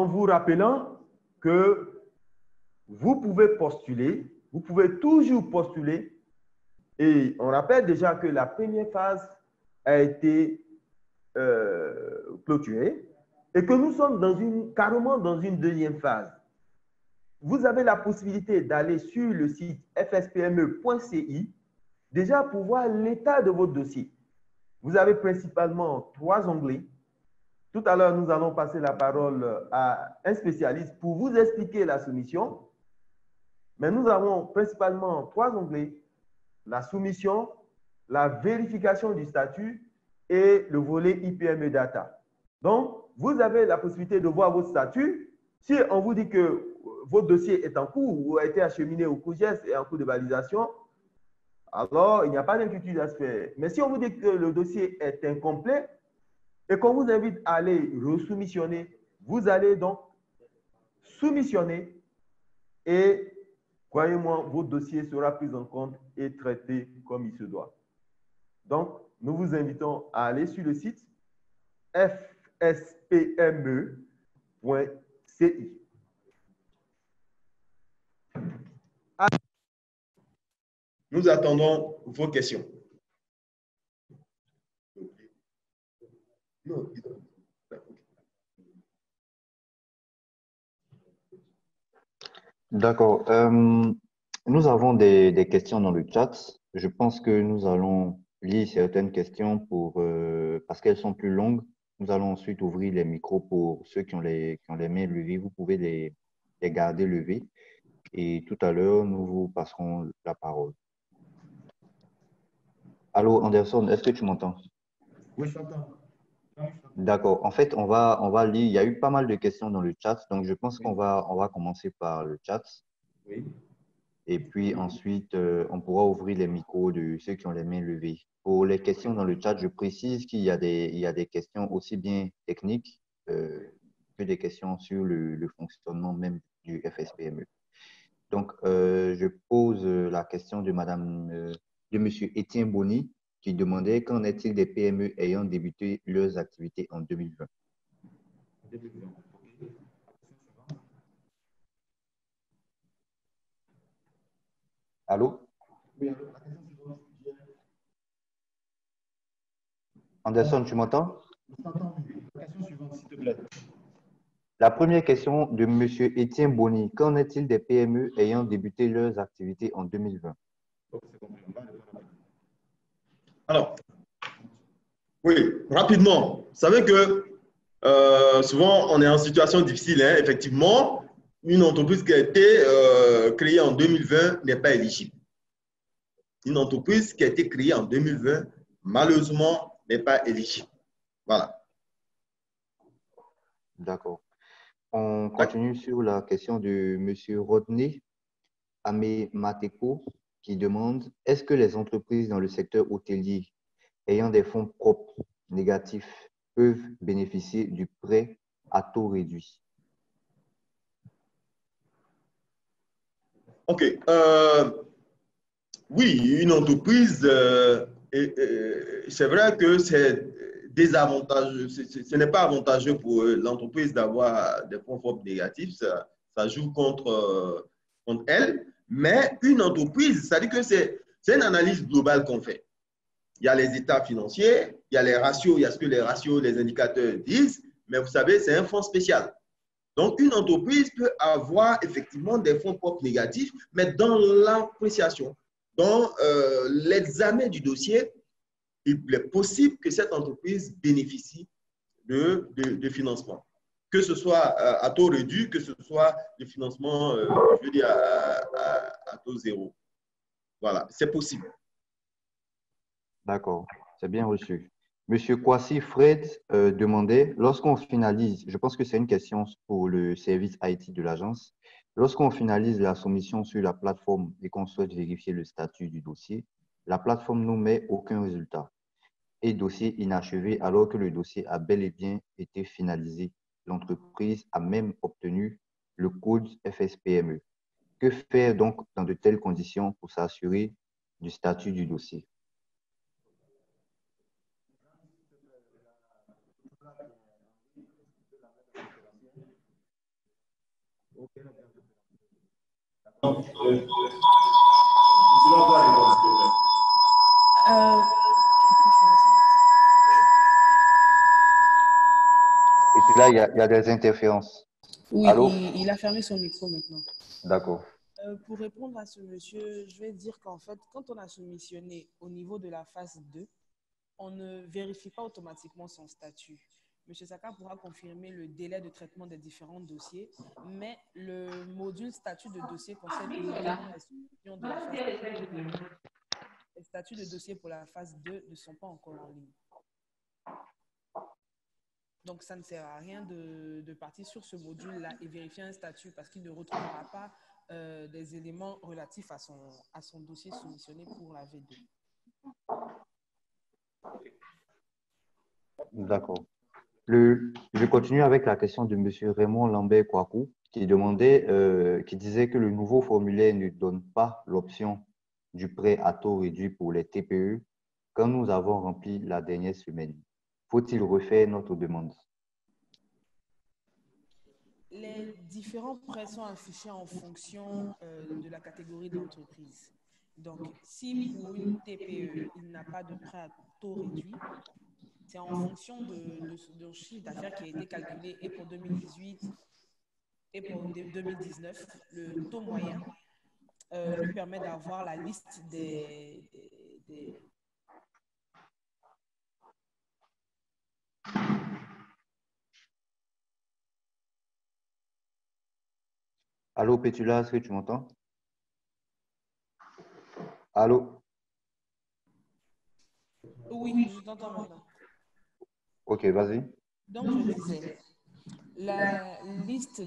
vous rappelant que vous pouvez postuler, vous pouvez toujours postuler. Et on rappelle déjà que la première phase a été clôturée et que nous sommes carrément dans une deuxième phase. Vous avez la possibilité d'aller sur le site fspme.ci déjà pour voir l'état de votre dossier. Vous avez principalement 3 onglets. Tout à l'heure, nous allons passer la parole à un spécialiste pour vous expliquer la soumission. Mais nous avons principalement 3 onglets: la soumission, la vérification du statut et le volet IPME Data. Donc, vous avez la possibilité de voir votre statut. Si on vous dit que votre dossier est en cours ou a été acheminé au COUGES et en cours de validation, alors il n'y a pas d'inquiétude à se faire. Mais si on vous dit que le dossier est incomplet et qu'on vous invite à aller resoumissionner, vous allez donc soumissionner et croyez-moi, votre dossier sera pris en compte et traité comme il se doit. Donc, nous vous invitons à aller sur le site fspme.ci. Nous attendons vos questions. D'accord. Nous avons des questions dans le chat. Je pense que nous allons lire certaines questions pour parce qu'elles sont plus longues, nous allons ensuite ouvrir les micros pour ceux qui ont les mains levées. Vous pouvez les garder levées. Et tout à l'heure, nous vous passerons la parole. Allô, Anderson, est-ce que tu m'entends? Oui, je t'entends. D'accord. En fait, on va lire. Il y a eu pas mal de questions dans le chat, donc je pense on va commencer par le chat. Oui. Et puis ensuite, on pourra ouvrir les micros de ceux qui ont les mains levées. Pour les questions dans le chat, je précise qu'il y a il y a des questions aussi bien techniques que des questions sur le fonctionnement même du FSPME. Donc, je pose la question de de Monsieur Étienne Boni, qui demandait qu'en est-il des PME ayant débuté leurs activités en 2020? 2020. Allô? Oui, alors, la question suivante. Anderson, tu m'entends? Je t'entends, oui. La question suivante, s'il te plaît. La première question de Monsieur Étienne Boni, qu'en est-il des PME ayant débuté leurs activités en 2020? C'est compris. Alors, oui, rapidement. Vous savez que souvent, on est en situation difficile. Hein. Effectivement, une entreprise qui a été créée en 2020 n'est pas éligible. Une entreprise qui a été créée en 2020, malheureusement, n'est pas éligible. Voilà. D'accord. On continue sur la question de Monsieur Rodney Amemateko qui demande, est-ce que les entreprises dans le secteur hôtelier ayant des fonds propres négatifs peuvent bénéficier du prêt à taux réduit? OK. Oui, une entreprise, c'est vrai que c'est désavantageux. Ce n'est pas avantageux pour l'entreprise d'avoir des fonds propres négatifs. Ça joue contre elle. Mais une entreprise, ça dit que c'est une analyse globale qu'on fait. Il y a les états financiers, il y a les ratios, il y a ce que les ratios, les indicateurs disent. Mais vous savez, c'est un fonds spécial. Donc, une entreprise peut avoir effectivement des fonds propres négatifs, mais dans l'appréciation, dans l'examen du dossier, il est possible que cette entreprise bénéficie de financement. Que ce soit à taux réduit, que ce soit de financement, je veux dire, à taux zéro. Voilà, c'est possible. D'accord, c'est bien reçu. Monsieur Kwasi Fred demandait, lorsqu'on finalise, je pense que c'est une question pour le service IT de l'agence, lorsqu'on finalise la soumission sur la plateforme et qu'on souhaite vérifier le statut du dossier, la plateforme nous met aucun résultat et dossier inachevé alors que le dossier a bel et bien été finalisé. L'entreprise a même obtenu le code FSPME. Que faire donc dans de telles conditions pour s'assurer du statut du dossier? Et puis là, il y a des interférences. Oui, Allô? il a fermé son micro maintenant. D'accord. Pour répondre à ce monsieur, je vais dire qu'en fait, quand on a soumissionné au niveau de la phase 2, on ne vérifie pas automatiquement son statut. Monsieur Saka pourra confirmer le délai de traitement des différents dossiers, mais le module statut de dossier concerne uniquement les soumissions de la phase 1. Les statuts de dossier pour la phase 2 ne sont pas encore en ligne. Donc, ça ne sert à rien de partir sur ce module-là et vérifier un statut parce qu'il ne retrouvera pas des éléments relatifs à son dossier soumissionné pour la V2. D'accord. Je continue avec la question de Monsieur Raymond Lambert-Kouakou qui demandait, qui disait que le nouveau formulaire ne donne pas l'option du prêt à taux réduit pour les TPE quand nous avons rempli la dernière semaine. Faut-il refaire notre demande? Les différents prêts sont affichés en fonction de la catégorie d'entreprise. Donc, si pour une TPE, il n'a pas de prêt à taux réduit, c'est en fonction de chiffre d'affaires qui a été calculé et pour 2018 et pour 2019, le taux moyen lui permet d'avoir la liste des Allô, Pétula, est-ce que tu m'entends? Allô? Oui, je t'entends maintenant. Ok, vas-y. Donc, je disais, la liste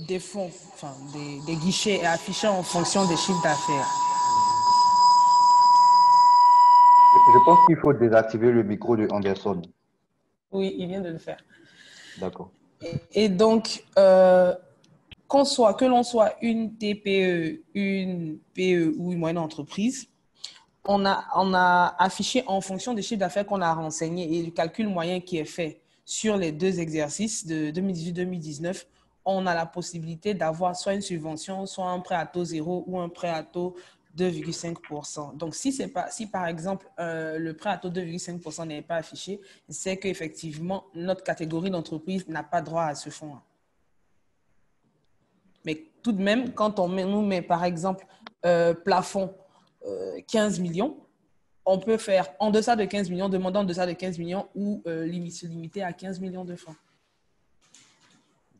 des fonds, enfin, des guichets est affichée en fonction des chiffres d'affaires. Je pense qu'il faut désactiver le micro de Anderson. Oui, il vient de le faire. D'accord. Et donc, que l'on soit une TPE, une PE ou une moyenne entreprise, on a affiché en fonction des chiffres d'affaires qu'on a renseignés et du calcul moyen qui est fait sur les deux exercices de 2018-2019, on a la possibilité d'avoir soit une subvention, soit un prêt à taux zéro ou un prêt à taux 2,5%. Donc, si par exemple, le prêt à taux 2,5% n'est pas affiché, c'est qu'effectivement, notre catégorie d'entreprise n'a pas droit à ce fonds. Mais tout de même, quand nous met, par exemple, plafond 15 millions, on peut faire en deçà de 15 millions, demander en deçà de 15 millions ou se limiter à 15 millions de francs.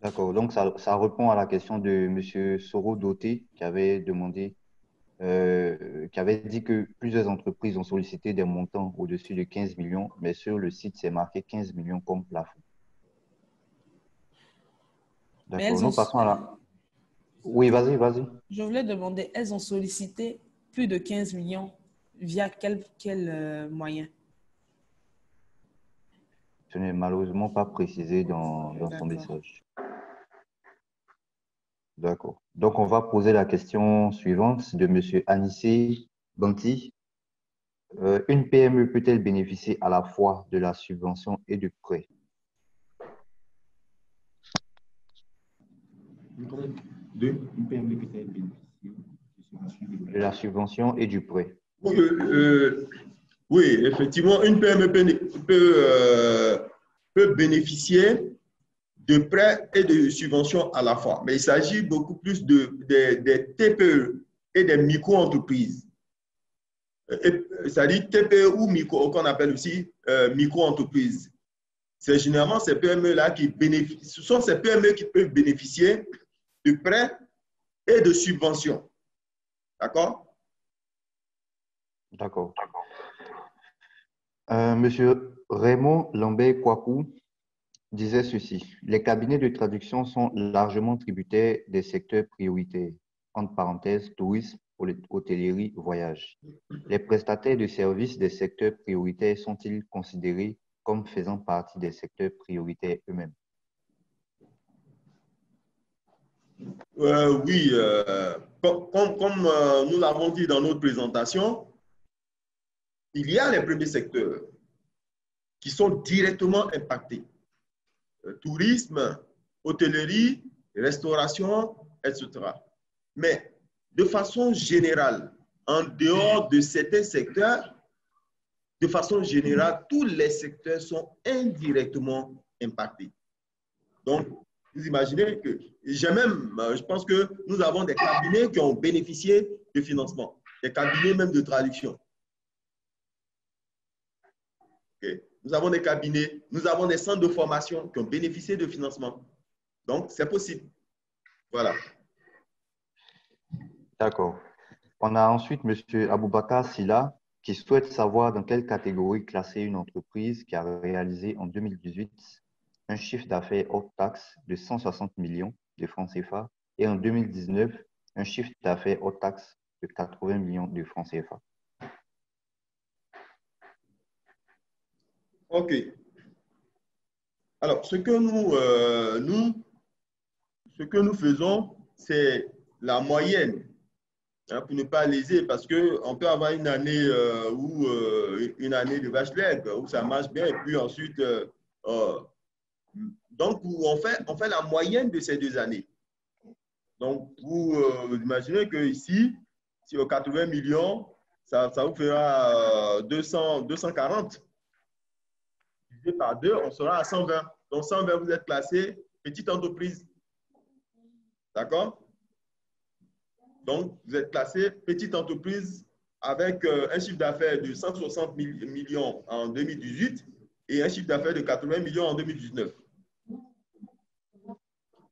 D'accord. Donc, ça répond à la question de M. Soro Doté qui avait demandé, qui avait dit que plusieurs entreprises ont sollicité des montants au-dessus de 15 millions, mais sur le site, c'est marqué 15 millions comme plafond. Mais D'accord. Nous passons à la… Oui, vas-y, vas-y. Je voulais demander, elles ont sollicité plus de 15 millions via quel moyen? Ce n'est malheureusement pas précisé dans son D'accord. message. D'accord. Donc, on va poser la question suivante de M. Anissé Banti. Une PME peut-elle bénéficier à la fois de la subvention et du prêt? Une PME peut-elle bénéficier De la subvention et du prêt. Oui, oui, effectivement, une PME peut bénéficier de prêts et de subventions à la fois. Mais il s'agit beaucoup plus des TPE et des micro-entreprises. C'est-à-dire TPE ou micro, qu'on appelle aussi micro-entreprises. C'est généralement ces PME-là qui bénéficient, ce sont ces PME qui peuvent bénéficier de prêts et de subventions. D'accord? D'accord. Monsieur Raymond Lambert-Kouakou disait ceci. Les cabinets de traduction sont largement tributaires des secteurs prioritaires, entre parenthèses, tourisme, hôtellerie, voyage. Les prestataires de services des secteurs prioritaires sont-ils considérés comme faisant partie des secteurs prioritaires eux-mêmes? Oui, comme nous l'avons dit dans notre présentation, il y a les premiers secteurs qui sont directement impactés. Tourisme, hôtellerie, restauration, etc. Mais de façon générale, en dehors de certains secteurs, de façon générale, tous les secteurs sont indirectement impactés. Donc, vous imaginez que, je pense que nous avons des cabinets qui ont bénéficié de financement, des cabinets même de traduction. Okay. Nous avons des cabinets, nous avons des centres de formation qui ont bénéficié de financement. Donc, c'est possible. Voilà. D'accord. On a ensuite M. Aboubakar Silla qui souhaite savoir dans quelle catégorie classer une entreprise qui a réalisé en 2018 un chiffre d'affaires hors taxe de 160 millions de francs CFA et en 2019 un chiffre d'affaires hors taxe de 80 millions de francs CFA. OK. Alors, ce que nous faisons, c'est la moyenne, hein, pour ne pas léser, parce qu'on peut avoir une année une année de vache maigre où ça marche bien, et puis ensuite, donc on fait la moyenne de ces 2 années. Donc, vous imaginez que ici, sur 80 millions, ça vous fera 240. Divisé par 2, on sera à 120. Donc, 120, vous êtes classé petite entreprise. D'accord? Donc, vous êtes classé petite entreprise avec un chiffre d'affaires de 160 millions en 2018 et un chiffre d'affaires de 80 millions en 2019.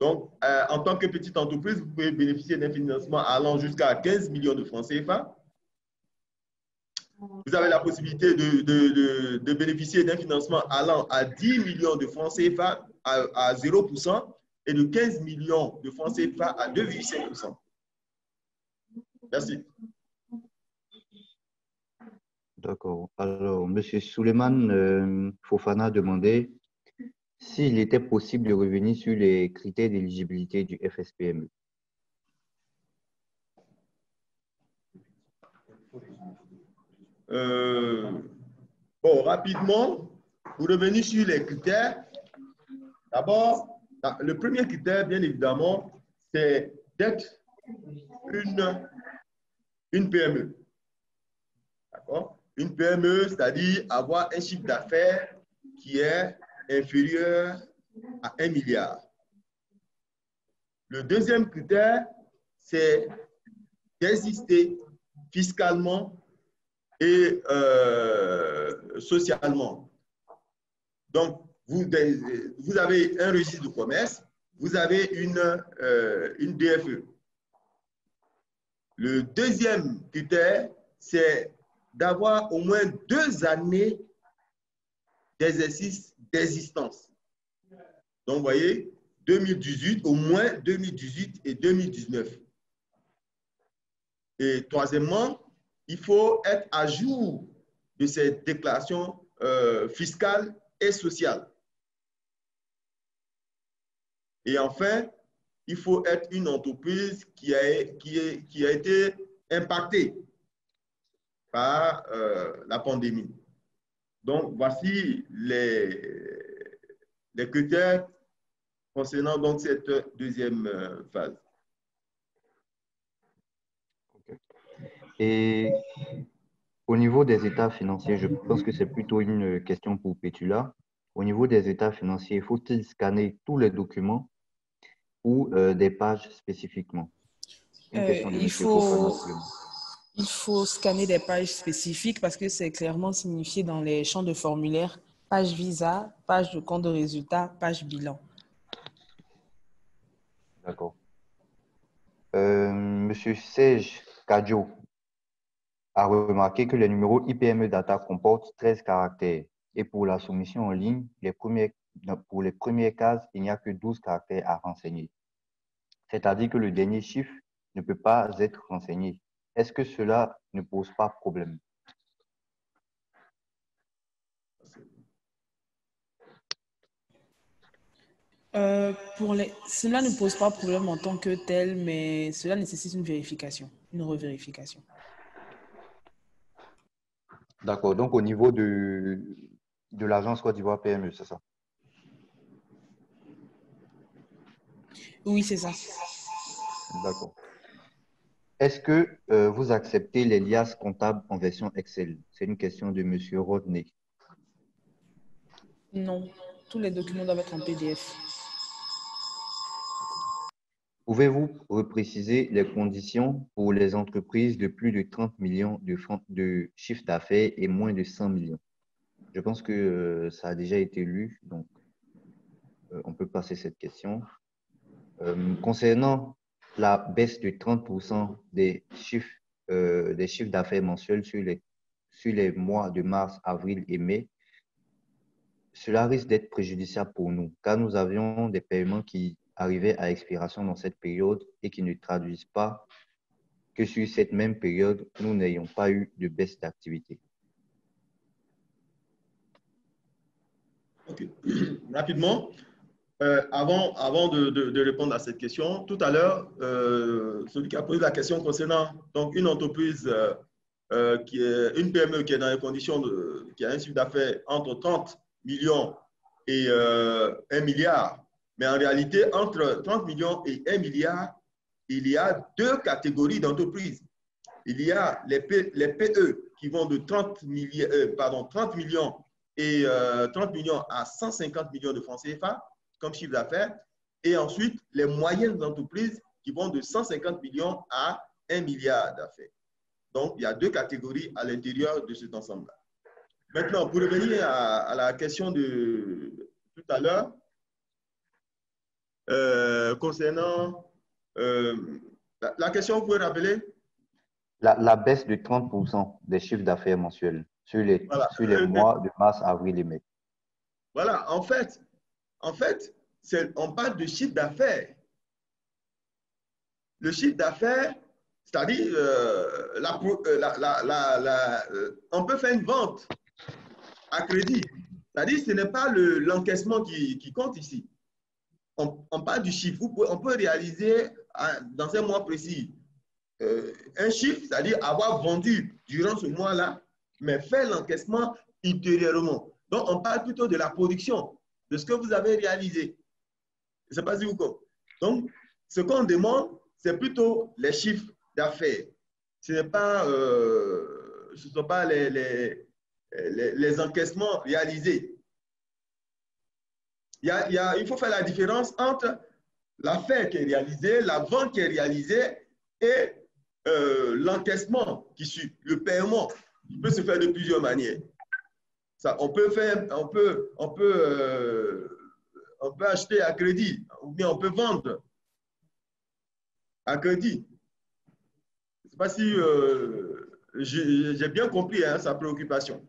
Donc, en tant que petite entreprise, vous pouvez bénéficier d'un financement allant jusqu'à 15 millions de francs CFA. Vous avez la possibilité de bénéficier d'un financement allant à 10 millions de francs CFA à 0% et de 15 millions de francs CFA à 2,5%. Merci. D'accord. Alors, M. Souleymane Fofana demandait s'il était possible de revenir sur les critères d'éligibilité du FSPME. Bon, rapidement, pour revenir sur les critères, d'abord, le premier critère, bien évidemment, c'est d'être une PME. D'accord? Une PME, c'est-à-dire avoir un chiffre d'affaires qui est inférieur à 1 milliard. Le deuxième critère, c'est d'exister fiscalement et socialement. Donc, vous avez un registre de commerce, vous avez une DFE. Le deuxième critère, c'est d'avoir au moins 2 années d'exercice d'existence. Donc, vous voyez, 2018, au moins 2018 et 2019. Et troisièmement, il faut être à jour de ces déclarations fiscales et sociales. Et enfin, il faut être une entreprise qui a été impactée par la pandémie. Donc, voici les critères concernant donc cette deuxième phase. Okay. Et au niveau des états financiers, je pense que c'est plutôt une question pour Pétula. Au niveau des états financiers, faut-il scanner tous les documents ou des pages spécifiquement? Une question de M. Fofana. Il faut scanner des pages spécifiques parce que c'est clairement signifié dans les champs de formulaire, page visa, page de compte de résultat, page bilan. D'accord. Monsieur Serge Kadjo a remarqué que les numéros IPME Data comportent 13 caractères et pour la soumission en ligne, pour les premières cases, il n'y a que 12 caractères à renseigner. C'est-à-dire que le dernier chiffre ne peut pas être renseigné. Est-ce que cela ne pose pas problème? Cela ne pose pas problème en tant que tel, mais cela nécessite une vérification, une revérification. D'accord. Donc, au niveau de l'agence Côte d'Ivoire PME, c'est ça? Oui, c'est ça. D'accord. Est-ce que vous acceptez les liasses comptables en version Excel? C'est une question de M. Rodney. Non, tous les documents doivent être en PDF. Pouvez-vous repréciser les conditions pour les entreprises de plus de 30 millions de chiffre d'affaires et moins de 100 millions? Je pense que ça a déjà été lu, donc on peut passer cette question. Concernant la baisse de 30% des chiffres d'affaires mensuels sur les mois de mars, avril et mai, cela risque d'être préjudiciable pour nous, car nous avions des paiements qui arrivaient à expiration dans cette période et qui ne traduisent pas que sur cette même période, nous n'ayons pas eu de baisse d'activité. Ok. Rapidement, avant de répondre à cette question, tout à l'heure, celui qui a posé la question concernant donc, une entreprise qui est une PME qui est dans les conditions qui a un chiffre d'affaires entre 30 millions et 1 milliard. Mais en réalité, entre 30 millions et 1 milliard, il y a 2 catégories d'entreprises. Il y a les PE qui vont de 30 millions et 30 millions à 150 millions de francs CFA comme chiffre d'affaires. Et ensuite, les moyennes entreprises qui vont de 150 millions à 1 milliard d'affaires. Donc, il y a 2 catégories à l'intérieur de cet ensemble-là. Maintenant, pour revenir à la question de tout à l'heure, concernant la question, vous pouvez rappeler? La baisse de 30% des chiffres d'affaires mensuels sur Voilà. sur les mois de mars, avril et mai. Voilà, en fait, on parle de chiffre d'affaires. Le chiffre d'affaires, c'est-à-dire, on peut faire une vente à crédit. C'est-à-dire, ce n'est pas l'encaissement qui compte ici. On parle du chiffre. On peut réaliser dans un mois précis un chiffre, c'est-à-dire avoir vendu durant ce mois-là, mais faire l'encaissement ultérieurement. Donc, on parle plutôt de la production, de ce que vous avez réalisé. Je ne sais pas si vous comprenez. Donc, ce qu'on demande, c'est plutôt les chiffres d'affaires. Ce ne sont pas les encaissements réalisés. Il faut faire la différence entre l'affaire qui est réalisée, la vente qui est réalisée et l'encaissement qui suit, le paiement. Il peut se faire de plusieurs manières. Ça, on peut acheter à crédit ou bien on peut vendre à crédit. Je ne sais pas si j'ai bien compris sa préoccupation.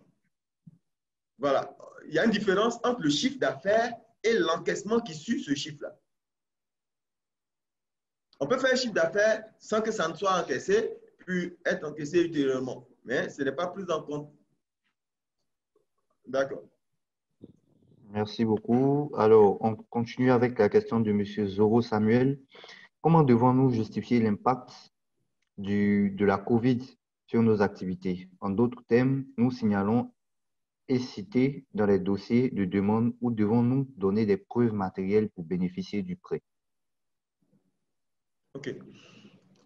Voilà. Il y a une différence entre le chiffre d'affaires et l'encaissement qui suit ce chiffre-là. On peut faire un chiffre d'affaires sans que ça ne soit encaissé, puis être encaissé ultérieurement. Mais ce n'est pas pris en compte. D'accord. Merci beaucoup. Alors, on continue avec la question de M. Zoro Samuel. Comment devons-nous justifier l'impact de la COVID sur nos activités? En d'autres termes, nous signalons et cités dans les dossiers de demande où devons-nous donner des preuves matérielles pour bénéficier du prêt? OK.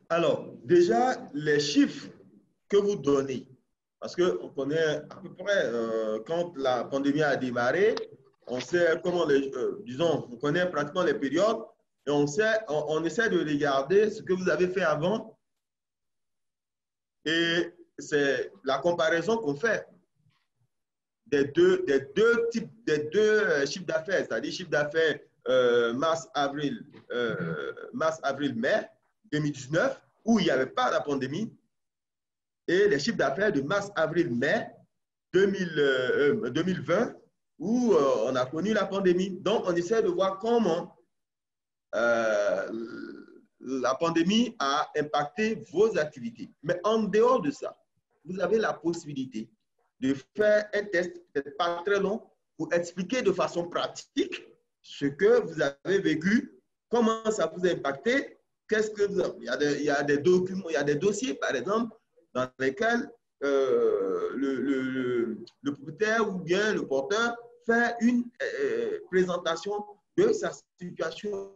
Alors, déjà, les chiffres que vous donnez, parce qu'on connaît à peu près, quand la pandémie a démarré, on sait comment, disons, on connaît pratiquement les périodes et on essaie de regarder ce que vous avez fait avant et c'est la comparaison qu'on fait des deux chiffres d'affaires, c'est-à-dire chiffre d'affaires mars-avril, mai 2019, où il n'y avait pas la pandémie, et les chiffres d'affaires de mars-avril-mai 2020, où on a connu la pandémie. Donc, on essaie de voir comment la pandémie a impacté vos activités. Mais en dehors de ça, vous avez la possibilité de faire un test, peut-être pas très long, pour expliquer de façon pratique ce que vous avez vécu, comment ça vous a impacté, qu'est-ce que vous avez. Il y a des documents, il y a des dossiers, par exemple, dans lesquels le propriétaire ou bien le porteur fait une présentation de sa situation.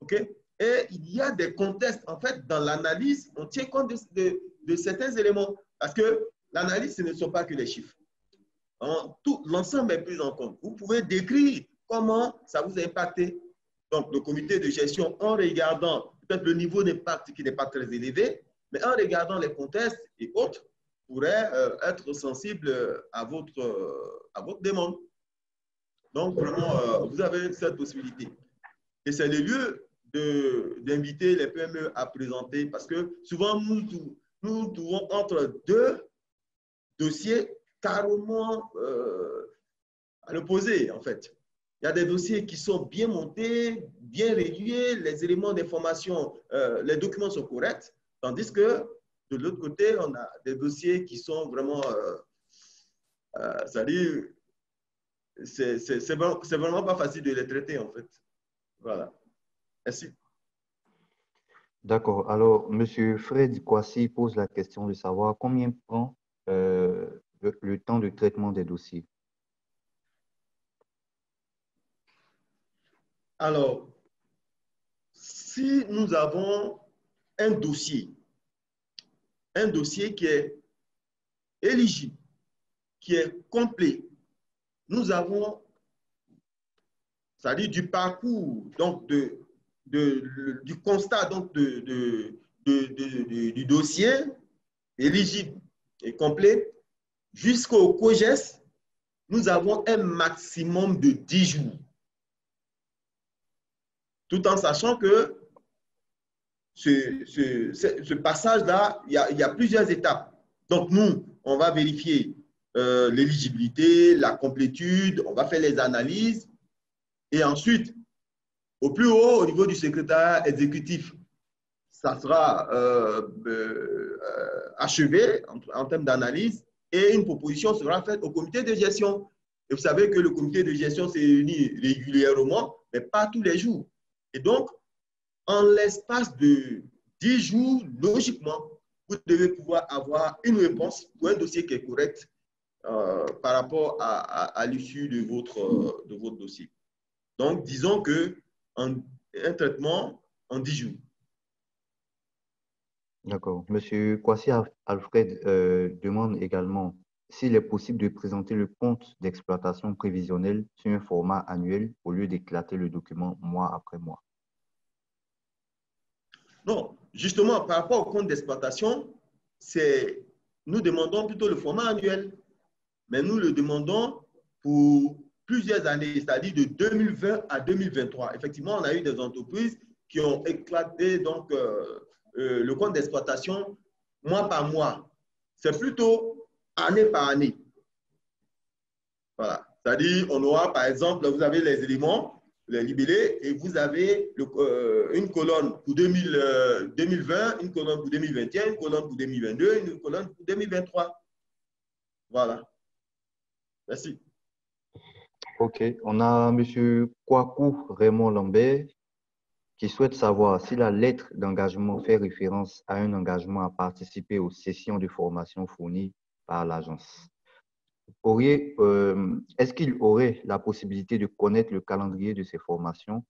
OK? Et il y a des contextes, en fait, dans l'analyse, on tient compte de certains éléments. Parce que l'analyse, ce ne sont pas que les chiffres. L'ensemble est pris en compte. Vous pouvez décrire comment ça vous a impacté. Donc, le comité de gestion, en regardant peut-être le niveau d'impact qui n'est pas très élevé, mais en regardant les contextes et autres, pourrait être sensible à votre demande. Donc, vraiment, vous avez cette possibilité. Et c'est le lieu d'inviter les PME à présenter parce que souvent, nous trouvons entre deux dossiers carrément à l'opposé, en fait. Il y a des dossiers qui sont bien montés, bien réguliers, les éléments d'information, les documents sont corrects, tandis que de l'autre côté, on a des dossiers qui sont vraiment, c'est-à-dire, c'est vraiment pas facile de les traiter, en fait. Voilà. Merci. D'accord. Alors, M. Fred Kwasi pose la question de savoir combien prend le temps de traitement des dossiers. Alors, si nous avons un dossier qui est éligible, qui est complet, nous avons, c'est-à-dire du parcours, donc du constat donc du dossier éligible et complet jusqu'au COJES, nous avons un maximum de 10 jours. tout en sachant que ce passage-là, il y a plusieurs étapes. Donc, nous, on va vérifier l'éligibilité, la complétude, on va faire les analyses. Et ensuite, au plus haut, au niveau du secrétariat exécutif, ça sera achevé en termes d'analyse et une proposition sera faite au comité de gestion. Et vous savez que le comité de gestion se réunit régulièrement, mais pas tous les jours. Et donc, en l'espace de 10 jours, logiquement, vous devez pouvoir avoir une réponse pour un dossier qui est correct par rapport à l'issue de votre dossier. Donc, disons un traitement en 10 jours. D'accord. Monsieur Kwasi Alfred demande également s'il est possible de présenter le compte d'exploitation prévisionnel sur un format annuel au lieu d'éclater le document mois après mois. Non, justement, par rapport au compte d'exploitation, nous demandons plutôt le format annuel, mais nous le demandons pour plusieurs années, c'est-à-dire de 2020 à 2023. Effectivement, on a eu des entreprises qui ont éclaté donc, le compte d'exploitation mois par mois. C'est plutôt année par année. Voilà. C'est-à-dire, on aura, par exemple, vous avez les éléments, les libellés, et vous avez une colonne pour 2020, une colonne pour 2021, une colonne pour 2022, une colonne pour 2023. Voilà. Merci. OK. On a M. Kwaku Raymond Lambert qui souhaite savoir si la lettre d'engagement fait référence à un engagement à participer aux sessions de formation fournies par l'agence. Est-ce qu'il aurait la possibilité de connaître le calendrier de ces formations,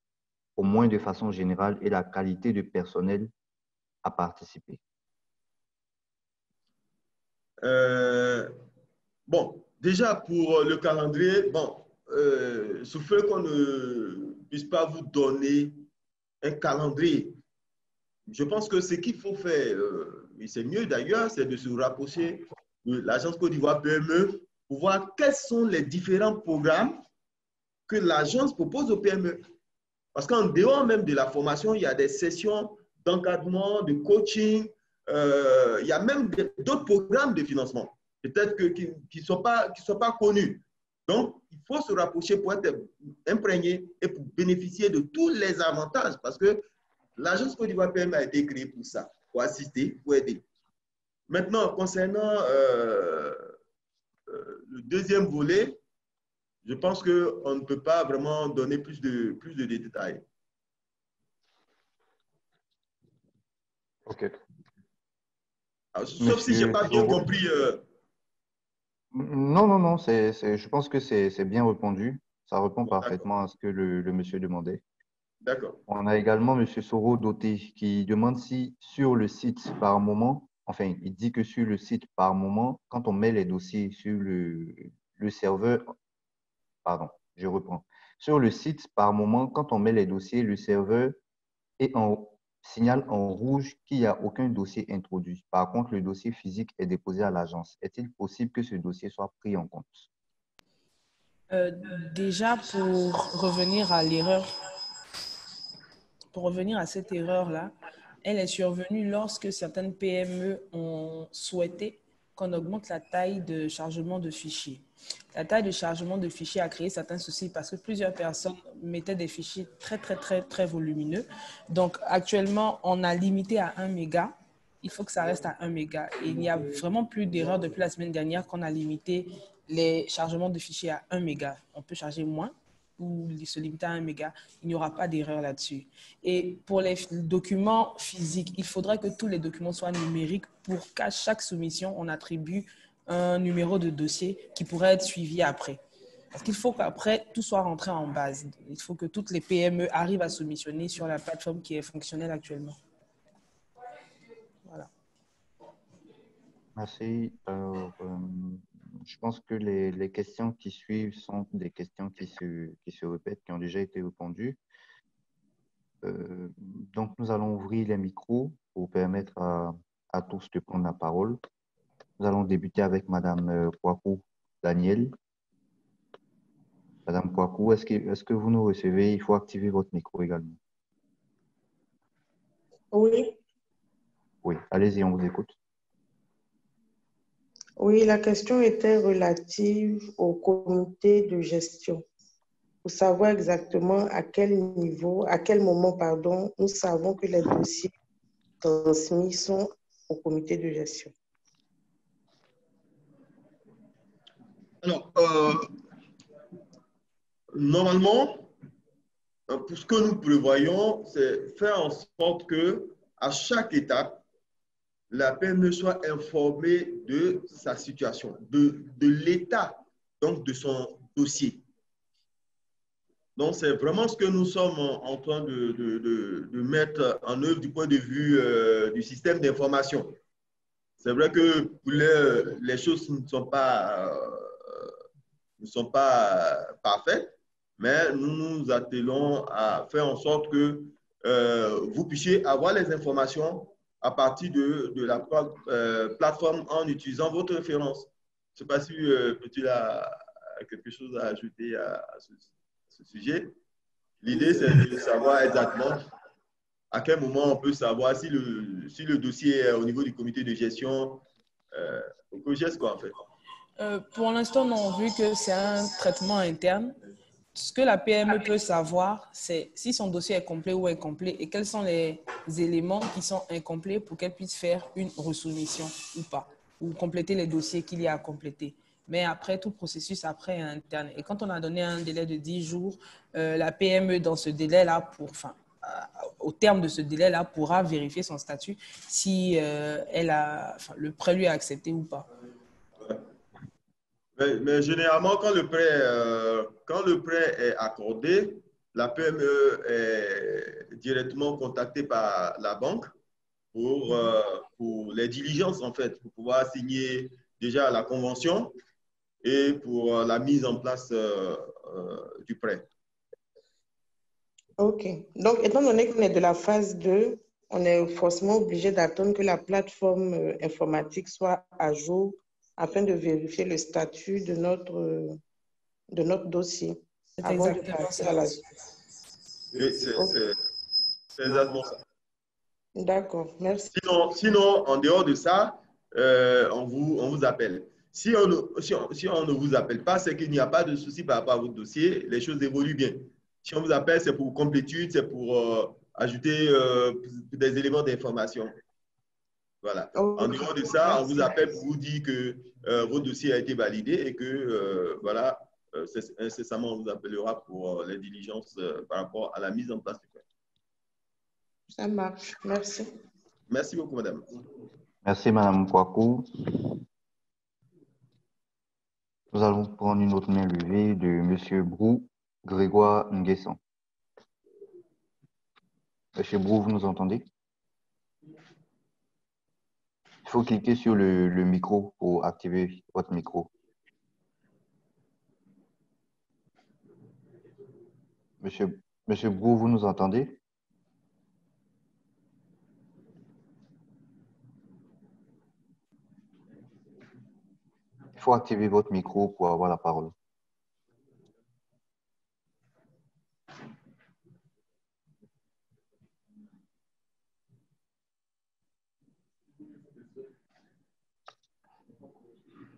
au moins de façon générale, et la qualité de personnel à participer? Bon, déjà pour le calendrier, bon, souffrez qu'on ne puisse pas vous donner un calendrier. Je pense que ce qu'il faut faire, et c'est mieux d'ailleurs, c'est de se rapprocher de l'agence Côte d'Ivoire PME pour voir quels sont les différents programmes que l'agence propose aux PME. Parce qu'en dehors même de la formation, il y a des sessions d'encadrement, de coaching, il y a même d'autres programmes de financement, peut-être qui ne sont pas connus. Donc, il faut se rapprocher pour être imprégné et pour bénéficier de tous les avantages, parce que l'agence Côte d'Ivoire PME a été créée pour ça, pour assister, pour aider. Maintenant, concernant le deuxième volet, je pense qu'on ne peut pas vraiment donner plus de détails. OK. Alors, sauf si je n'ai pas bien compris. Non. Je pense que c'est bien répondu. Ça répond parfaitement à ce que le monsieur demandait. D'accord. On a également M. Soro Doté qui demande si sur le site par moment, enfin, il dit que sur le site par moment, quand on met les dossiers sur le serveur, pardon, je reprends. Sur le site par moment, quand on met les dossiers, le serveur signale en rouge qu'il n'y a aucun dossier introduit. Par contre, le dossier physique est déposé à l'agence. Est-il possible que ce dossier soit pris en compte? Déjà, pour revenir à l'erreur, pour revenir à cette erreur-là, elle est survenue lorsque certaines PME ont souhaité qu'on augmente la taille de chargement de fichiers. La taille de chargement de fichiers a créé certains soucis parce que plusieurs personnes mettaient des fichiers très volumineux. Donc, actuellement, on a limité à 1 méga. Il faut que ça reste à 1 méga. Et il n'y a vraiment plus d'erreur depuis la semaine dernière qu'on a limité les chargements de fichiers à 1 méga. On peut charger moins ou se limiter à 1 méga, il n'y aura pas d'erreur là-dessus. Et pour les documents physiques, il faudra que tous les documents soient numériques pour qu'à chaque soumission, on attribue un numéro de dossier qui pourrait être suivi après. Parce qu'il faut qu'après, tout soit rentré en base. Il faut que toutes les PME arrivent à soumissionner sur la plateforme qui est fonctionnelle actuellement. Voilà. Merci. Je pense que les questions qui suivent sont des questions qui se répètent, qui ont déjà été répondues. Donc, nous allons ouvrir les micros pour permettre à tous de prendre la parole. Nous allons débuter avec Madame Kwaku Daniel. Madame Kwaku, est-ce que vous nous recevez? Il faut activer votre micro également. Oui, Oui, allez-y, on vous écoute. oui, la question était relative au comité de gestion. Pour savoir exactement à quel niveau, à quel moment, pardon, nous savons que les dossiers transmis sont au comité de gestion. Alors, normalement, pour ce que nous prévoyons, c'est faire en sorte que à chaque étape, la PME soit informée de sa situation, de l'état donc de son dossier. Donc, c'est vraiment ce que nous sommes en train de mettre en œuvre du point de vue du système d'information. C'est vrai que pour les choses ne sont pas parfaites, mais nous nous attelons à faire en sorte que vous puissiez avoir les informations à partir de la plateforme en utilisant votre référence. Je ne sais pas si tu as quelque chose à ajouter à ce sujet. L'idée, c'est de savoir exactement à quel moment on peut savoir si le dossier est au niveau du comité de gestion, au COGES, quoi, en fait. Pour l'instant, non, vu que c'est un traitement interne. Ce que la PME peut savoir, c'est si son dossier est complet ou incomplet et quels sont les éléments qui sont incomplets pour qu'elle puisse faire une resoumission ou pas, ou compléter les dossiers qu'il y a à compléter. Mais après, tout processus après est interne. Et quand on a donné un délai de 10 jours, la PME, dans ce délai-là, au terme de ce délai-là, pourra vérifier son statut si le prêt lui est accepté ou pas. Mais généralement, quand le prêt est accordé, la PME est directement contactée par la banque pour les diligences, en fait, pour pouvoir signer déjà la convention et pour la mise en place du prêt. OK. Donc, étant donné qu'on est de la phase 2, on est forcément obligé d'attendre que la plateforme informatique soit à jour afin de vérifier le statut de notre dossier avant de passer à la suite. Oui, c'est exactement ça. D'accord, merci. Sinon, en dehors de ça, on vous appelle. Si on ne vous appelle pas, c'est qu'il n'y a pas de souci par rapport à votre dossier. Les choses évoluent bien. Si on vous appelle, c'est pour complétude, c'est pour ajouter des éléments d'information. Voilà. Okay. En dehors de ça, on vous appelle pour vous dire que votre dossier a été validé et que, voilà, incessamment, on vous appellera pour les diligences par rapport à la mise en place du prêt. Ça marche. Merci. Merci beaucoup, madame. Merci, madame Kwaku. Nous allons prendre une autre main levée de monsieur Brou Grégoire Nguessan. Monsieur Brou, vous nous entendez? Il faut cliquer sur le micro pour activer votre micro. Monsieur Brou, vous nous entendez? Il faut activer votre micro pour avoir la parole.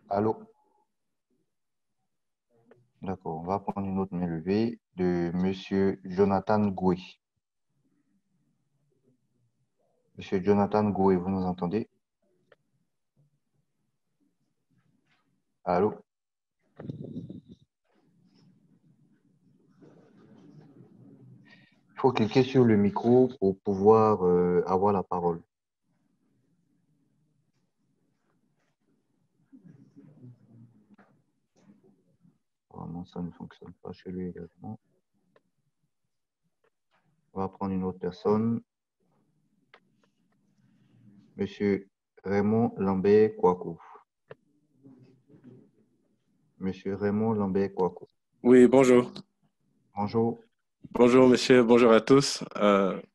Allô? D'accord, on va prendre une autre main levée de monsieur Jonathan Goué. Monsieur Jonathan Goué, vous nous entendez? Allô? Il faut cliquer sur le micro pour pouvoir avoir la parole. Vraiment, ça ne fonctionne pas chez lui également. On va prendre une autre personne. Monsieur Raymond Lambert Kouakou. Monsieur Raymond Lambert Kouakou. Oui, bonjour. Bonjour. Bonjour, monsieur. Bonjour à tous.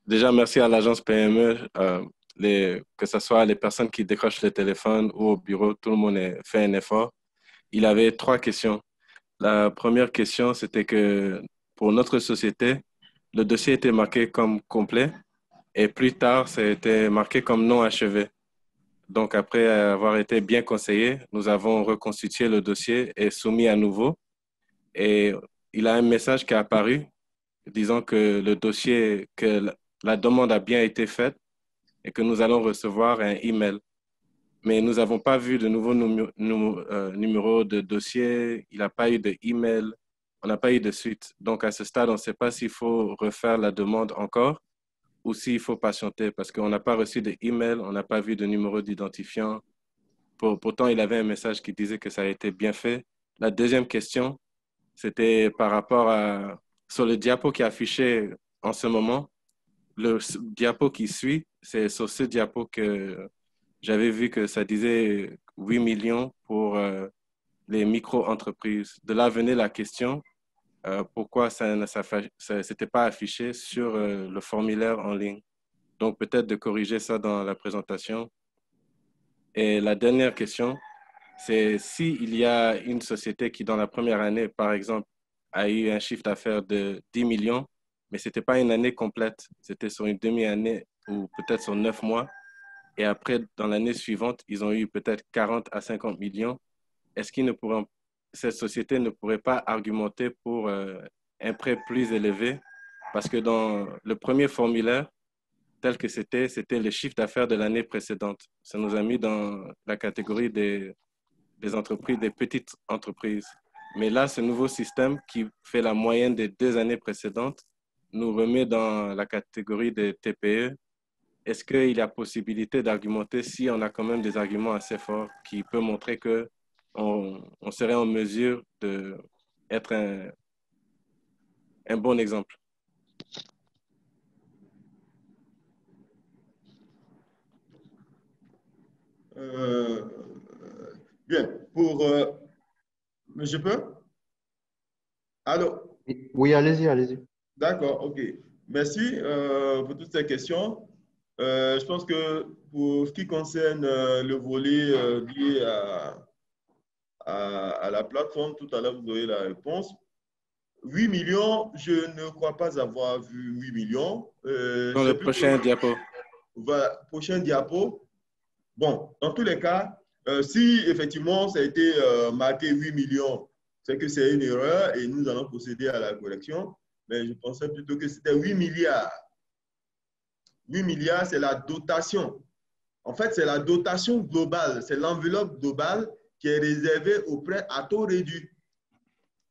Déjà, merci à l'agence PME, que ce soit les personnes qui décrochent le téléphone ou au bureau, tout le monde a fait un effort. Il avait 3 questions. La première question, c'était que pour notre société, le dossier était marqué comme complet Et plus tard, ça a été marqué comme non achevé. Donc, après avoir été bien conseillé, nous avons reconstitué le dossier et soumis à nouveau. Et il a un message qui est apparu disant que le dossier, que la demande a bien été faite et que nous allons recevoir un email. Mais nous n'avons pas vu de nouveau numéro de dossier. Il n'a pas eu de email. On n'a pas eu de suite. Donc, à ce stade, on ne sait pas s'il faut refaire la demande encore ou s'il faut patienter parce qu'on n'a pas reçu de email, on n'a pas vu de numéro d'identifiant. Pourtant, il avait un message qui disait que ça a été bien fait. La deuxième question, c'était par rapport à, sur le diapo qui est affiché en ce moment, le diapo qui suit, c'est sur ce diapo que j'avais vu que ça disait 8 millions pour les micro-entreprises. De là venait la question, pourquoi ça ne s'était pas affiché sur le formulaire en ligne. Donc, peut-être de corriger ça dans la présentation. Et la dernière question, c'est s'il y a une société qui, dans la première année, par exemple, a eu un chiffre d'affaires de 10 millions, mais ce n'était pas une année complète, c'était sur une demi-année ou peut-être sur 9 mois. Et après, dans l'année suivante, ils ont eu peut-être 40 à 50 millions. Est-ce qu'ils ne pourront, cette société ne pourrait pas argumenter pour un prêt plus élevé? Parce que dans le premier formulaire, tel que c'était le chiffre d'affaires de l'année précédente. Ça nous a mis dans la catégorie des entreprises, des petites entreprises. Mais là, ce nouveau système qui fait la moyenne des 2 années précédentes nous remet dans la catégorie des TPE. Est-ce qu'il y a possibilité d'argumenter si on a quand même des arguments assez forts qui peuvent montrer qu'on serait en mesure d'être un bon exemple? Bien, je peux? Allô? Oui, allez-y, allez-y. D'accord, ok. Merci pour toutes ces questions. Je pense que pour ce qui concerne le volet lié à la plateforme, tout à l'heure, vous aurez la réponse. 8 millions, je ne crois pas avoir vu 8 millions. Dans le prochain diapo. Voilà, prochain diapo. Bon, dans tous les cas, si effectivement ça a été marqué 8 millions, c'est que c'est une erreur et nous allons procéder à la correction. Mais je pensais plutôt que c'était 8 milliards. 8 milliards, c'est la dotation. En fait, c'est la dotation globale, c'est l'enveloppe globale qui est réservée aux prêts à taux réduit.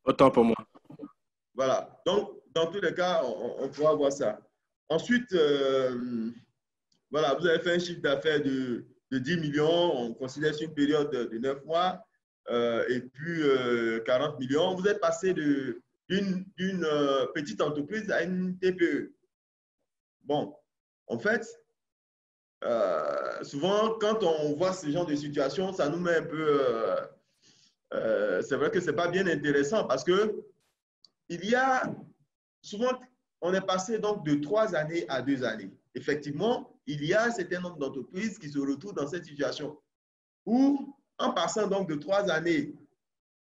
Autant pour moi. Voilà. Donc, dans tous les cas, on pourra voir ça. Ensuite, voilà, vous avez fait un chiffre d'affaires de 10 millions, on considère sur une période de 9 mois, et puis 40 millions. Vous êtes passé d'une petite entreprise à une TPE. Bon, en fait, souvent, quand on voit ce genre de situation, ça nous met un peu… c'est vrai que ce n'est pas bien intéressant parce que il y a souvent, on est passé donc de 3 années à 2 années. Effectivement, il y a un certain nombre d'entreprises qui se retrouvent dans cette situation où, en passant donc de 3 années,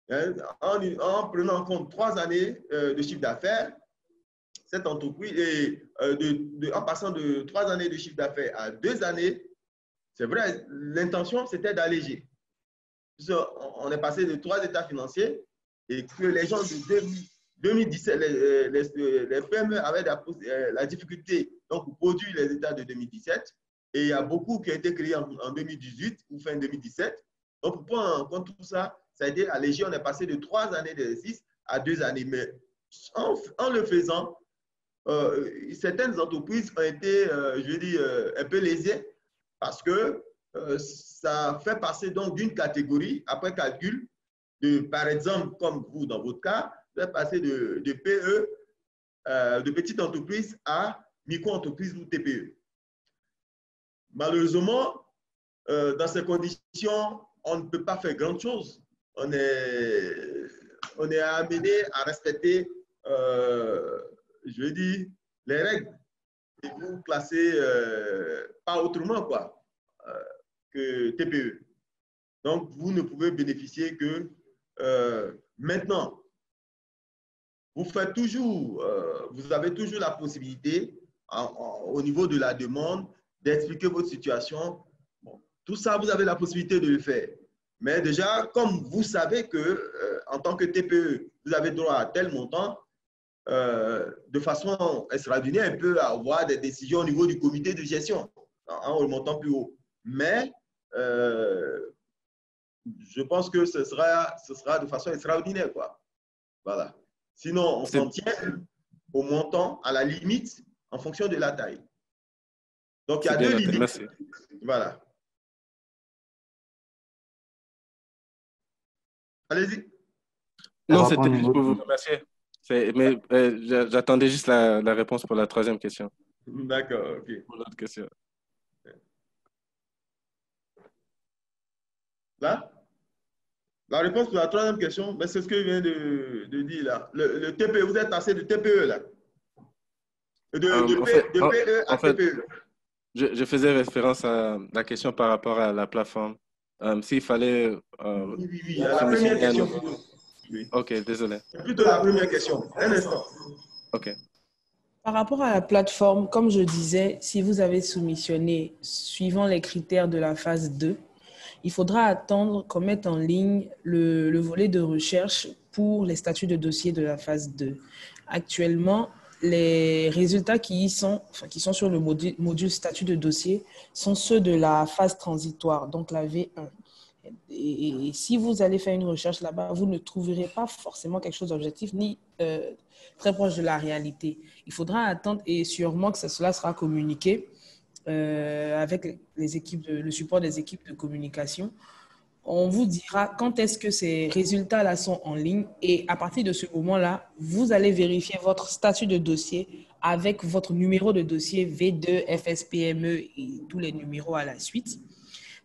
hein, en prenant en compte 3 années de chiffre d'affaires, cette entreprise, en passant de 3 années de chiffre d'affaires à 2 années, c'est vrai, l'intention, c'était d'alléger. On est passé de 3 états financiers et que les gens de 2017, les PME avaient la difficulté donc, pour produire les états de 2017 et il y a beaucoup qui ont été créés en 2018 ou fin 2017. Donc, pour prendre en compte tout ça, ça a été allégé. On est passé de 3 années d'exercice à 2 années. Mais en le faisant, certaines entreprises ont été, je veux dire, un peu lésées parce que ça fait passer donc d'une catégorie, après calcul, par exemple, comme vous dans votre cas, vous êtes passé de PE, de petite entreprise à micro-entreprise ou TPE. Malheureusement, dans ces conditions, on ne peut pas faire grand chose. On est amené à respecter, je veux dire, les règles et vous classer pas autrement quoi, que TPE. Donc, vous ne pouvez bénéficier que maintenant. Vous faites toujours, vous avez toujours la possibilité, au niveau de la demande, d'expliquer votre situation. Bon, tout ça, vous avez la possibilité de le faire. Mais déjà, comme vous savez que en tant que TPE, vous avez droit à tel montant, de façon extraordinaire, on peut avoir des décisions au niveau du comité de gestion en remontant plus haut. Mais je pense que ce sera de façon extraordinaire, quoi. Voilà. Sinon, on s'en tient au montant, à la limite, en fonction de la taille. Donc, il y a deux limites. Merci. Voilà. Allez-y. Non, c'était juste pour vous remercier. Mais j'attendais juste la réponse pour la troisième question. D'accord, ok. Pour l'autre question. Là? La réponse pour la troisième question, c'est ce que je viens de dire là. Le TPE, vous êtes passé de TPE là. PE à TPE. Je faisais référence à la question par rapport à la plateforme. S'il fallait... oui, à la première question. Oui. Ok, désolé. C'est plutôt la première question. Un instant. Ok. Par rapport à la plateforme, comme je disais, si vous avez soumissionné suivant les critères de la phase 2, il faudra attendre qu'on mette en ligne le volet de recherche pour les statuts de dossier de la phase 2. Actuellement, les résultats qui sont sur le module statut de dossier sont ceux de la phase transitoire, donc la V1. Et si vous allez faire une recherche là-bas, vous ne trouverez pas forcément quelque chose d'objectif ni très proche de la réalité. Il faudra attendre et sûrement que cela sera communiqué avec les équipes le support des équipes de communication. On vous dira quand est-ce que ces résultats-là sont en ligne et à partir de ce moment-là, vous allez vérifier votre statut de dossier avec votre numéro de dossier V2, FSPME et tous les numéros à la suite.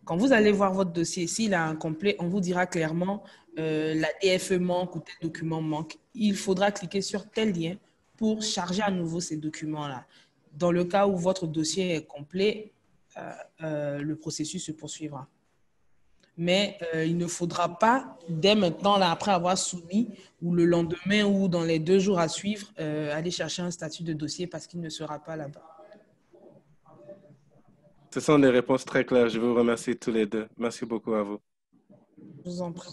Quand vous allez voir votre dossier, s'il est incomplet, on vous dira clairement la DFE manque ou tel document manque. Il faudra cliquer sur tel lien pour charger à nouveau ces documents-là. Dans le cas où votre dossier est complet, le processus se poursuivra. Mais il ne faudra pas, dès maintenant, là, après avoir soumis, ou le lendemain ou dans les 2 jours à suivre, aller chercher un statut de dossier parce qu'il ne sera pas là-bas. Ce sont des réponses très claires. Je vous remercie tous les deux. Merci beaucoup à vous. Je vous en prie.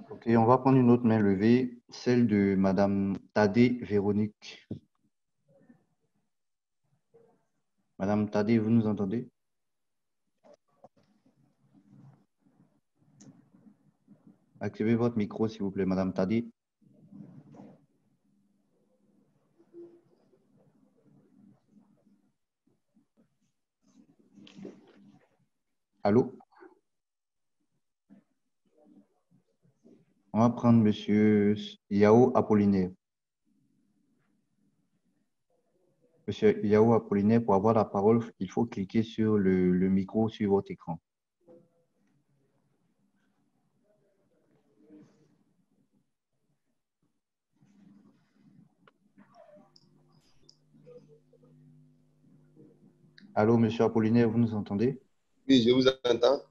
Ok, on va prendre une autre main levée, celle de Madame Tadé Véronique. Madame Tadé, vous nous entendez? Activez votre micro, s'il vous plaît, Madame Tadé. Allô? On va prendre Monsieur Yao Apollinaire. Monsieur Yao Apollinaire, pour avoir la parole, il faut cliquer sur le micro sur votre écran. Allô, Monsieur Apollinaire, vous nous entendez? Oui, je vous entends.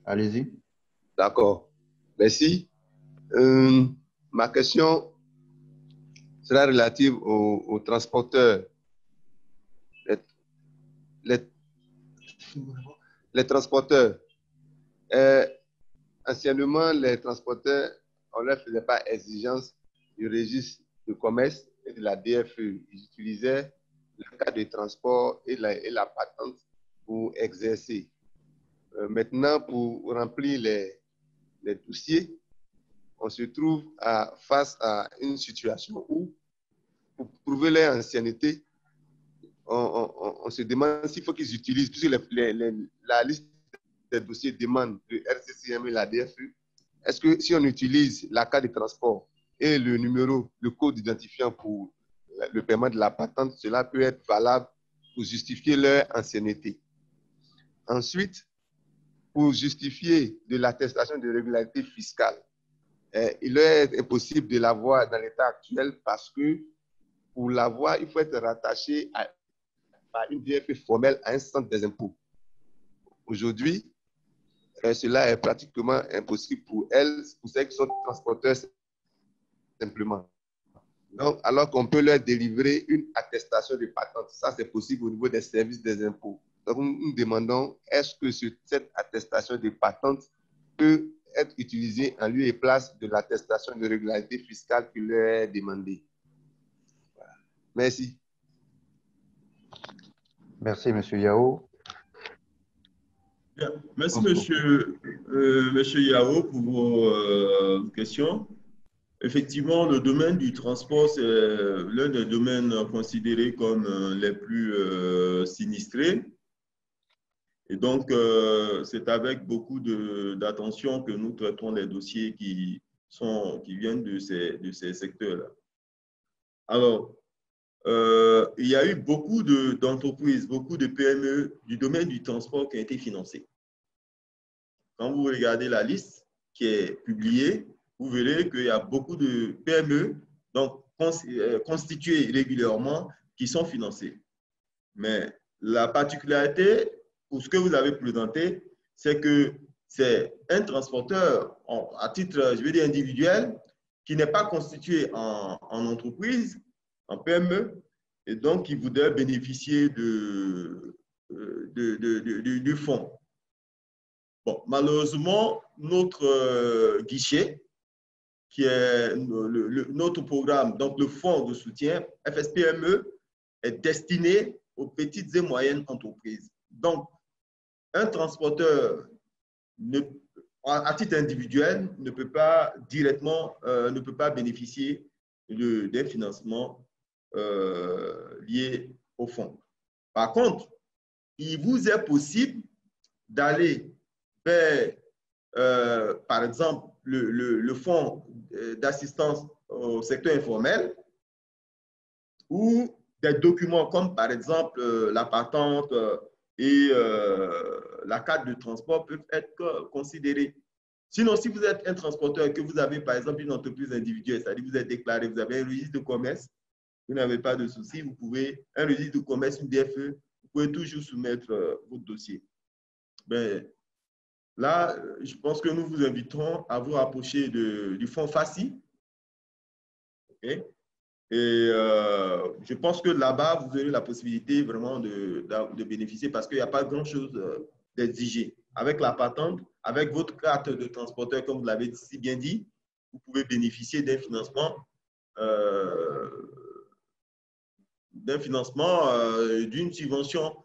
Allez-y. D'accord. Merci. Ma question sera relative aux transporteurs. Les transporteurs. Anciennement, les transporteurs, on ne leur faisait pas exigence du registre de commerce et de la DFE. Ils utilisaient le cas de transport et la patente pour exercer. Maintenant, pour remplir les dossiers, on se trouve face à une situation où, pour prouver leur ancienneté, on se demande s'il faut qu'ils utilisent, puisque la liste des dossiers demande le RCCM et la DFE, est-ce que si on utilise la carte de transport et le numéro, le code identifiant pour le paiement de la patente, cela peut être valable pour justifier leur ancienneté. Ensuite, pour justifier de l'attestation de régularité fiscale, il est impossible de l'avoir dans l'état actuel parce que pour l'avoir, il faut être rattaché par une DFE formelle à un centre des impôts. Aujourd'hui, cela est pratiquement impossible pour elles, pour ceux qui sont transporteurs simplement. Donc, alors qu'on peut leur délivrer une attestation de patente. Ça, c'est possible au niveau des services des impôts. Donc, nous demandons, est-ce que cette attestation de patente peut être utilisée en lieu et place de l'attestation de régularité fiscale qui leur est demandée? Voilà. Merci. Merci, M. Yao. Bien. Merci, monsieur Yao, pour vos questions. Effectivement, le domaine du transport, c'est l'un des domaines considérés comme les plus sinistrés. Et donc, c'est avec beaucoup d'attention que nous traitons les dossiers qui viennent de ces secteurs-là. Alors, il y a eu beaucoup d'entreprises, beaucoup de PME du domaine du transport qui ont été financées. Quand vous regardez la liste qui est publiée, vous verrez qu'il y a beaucoup de PME donc, constituées régulièrement qui sont financées. Mais la particularité, pour ce que vous avez présenté, c'est que c'est un transporteur à titre, je vais dire, individuel, qui n'est pas constitué en entreprise, en PME, et donc qui voudrait bénéficier du fonds. Bon, malheureusement, notre guichet, qui est notre programme, donc le fonds de soutien FSPME, est destiné aux petites et moyennes entreprises. Donc, un transporteur, à titre individuel, ne peut pas directement, ne peut pas bénéficier des financements liés au fonds. Par contre, il vous est possible d'aller vers, par exemple, le fonds d'assistance au secteur informel ou des documents comme, par exemple, la patente et la carte de transport peuvent être considérés. Sinon, si vous êtes un transporteur et que vous avez, par exemple, une entreprise individuelle, c'est-à-dire que vous êtes déclaré, vous avez un registre de commerce, vous n'avez pas de souci, vous pouvez, un registre de commerce, une DFE, vous pouvez toujours soumettre votre dossier. Ben, là, je pense que nous vous invitons à vous rapprocher du fonds FACI. Okay? Et je pense que là-bas, vous aurez la possibilité vraiment de bénéficier parce qu'il n'y a pas grand-chose d'exigé. Avec la patente, avec votre carte de transporteur, comme vous l'avez si bien dit, vous pouvez bénéficier d'un financement, d'une subvention.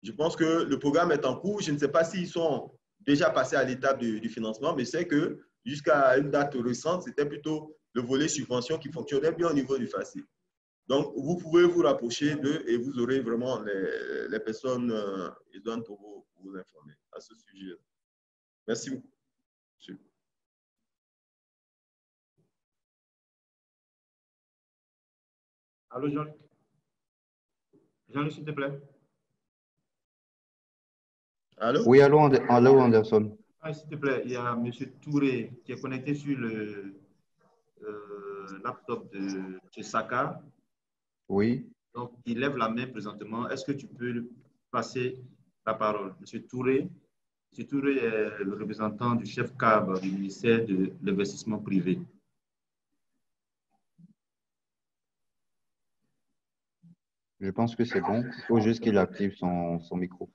Je pense que le programme est en cours. Je ne sais pas s'ils sont déjà passés à l'étape du financement, mais c'est que jusqu'à une date récente, c'était plutôt le volet subvention qui fonctionnait bien au niveau du FACI. Donc, vous pouvez vous rapprocher d'eux et vous aurez vraiment les personnes idônes pour vous informer à ce sujet. Merci beaucoup. Monsieur. Allô, Jean-Luc? Jean-Luc, s'il te plaît. Allô? Oui, allô, Anderson. Ah, s'il te plaît, il y a M. Touré qui est connecté sur le laptop de M. Saka. Oui. Donc, il lève la main présentement. Est-ce que tu peux lui passer la parole? M. Touré. M. Touré est le représentant du chef CAB du ministère de l'investissement privé. Je pense que c'est bon. Il faut juste qu'il active son micro.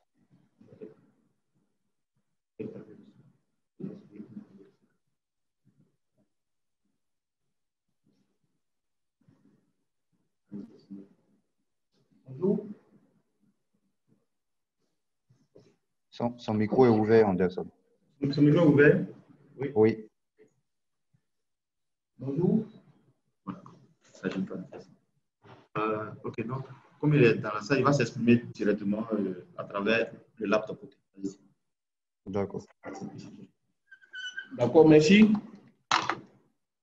Bonjour. Son micro est ouvert, Anderson. Son micro est ouvert? Oui. Oui. Bonjour. Ça, je ne peux pas. OK, donc, comme il est dans la salle, il va s'exprimer directement à travers le laptop. D'accord. D'accord, merci.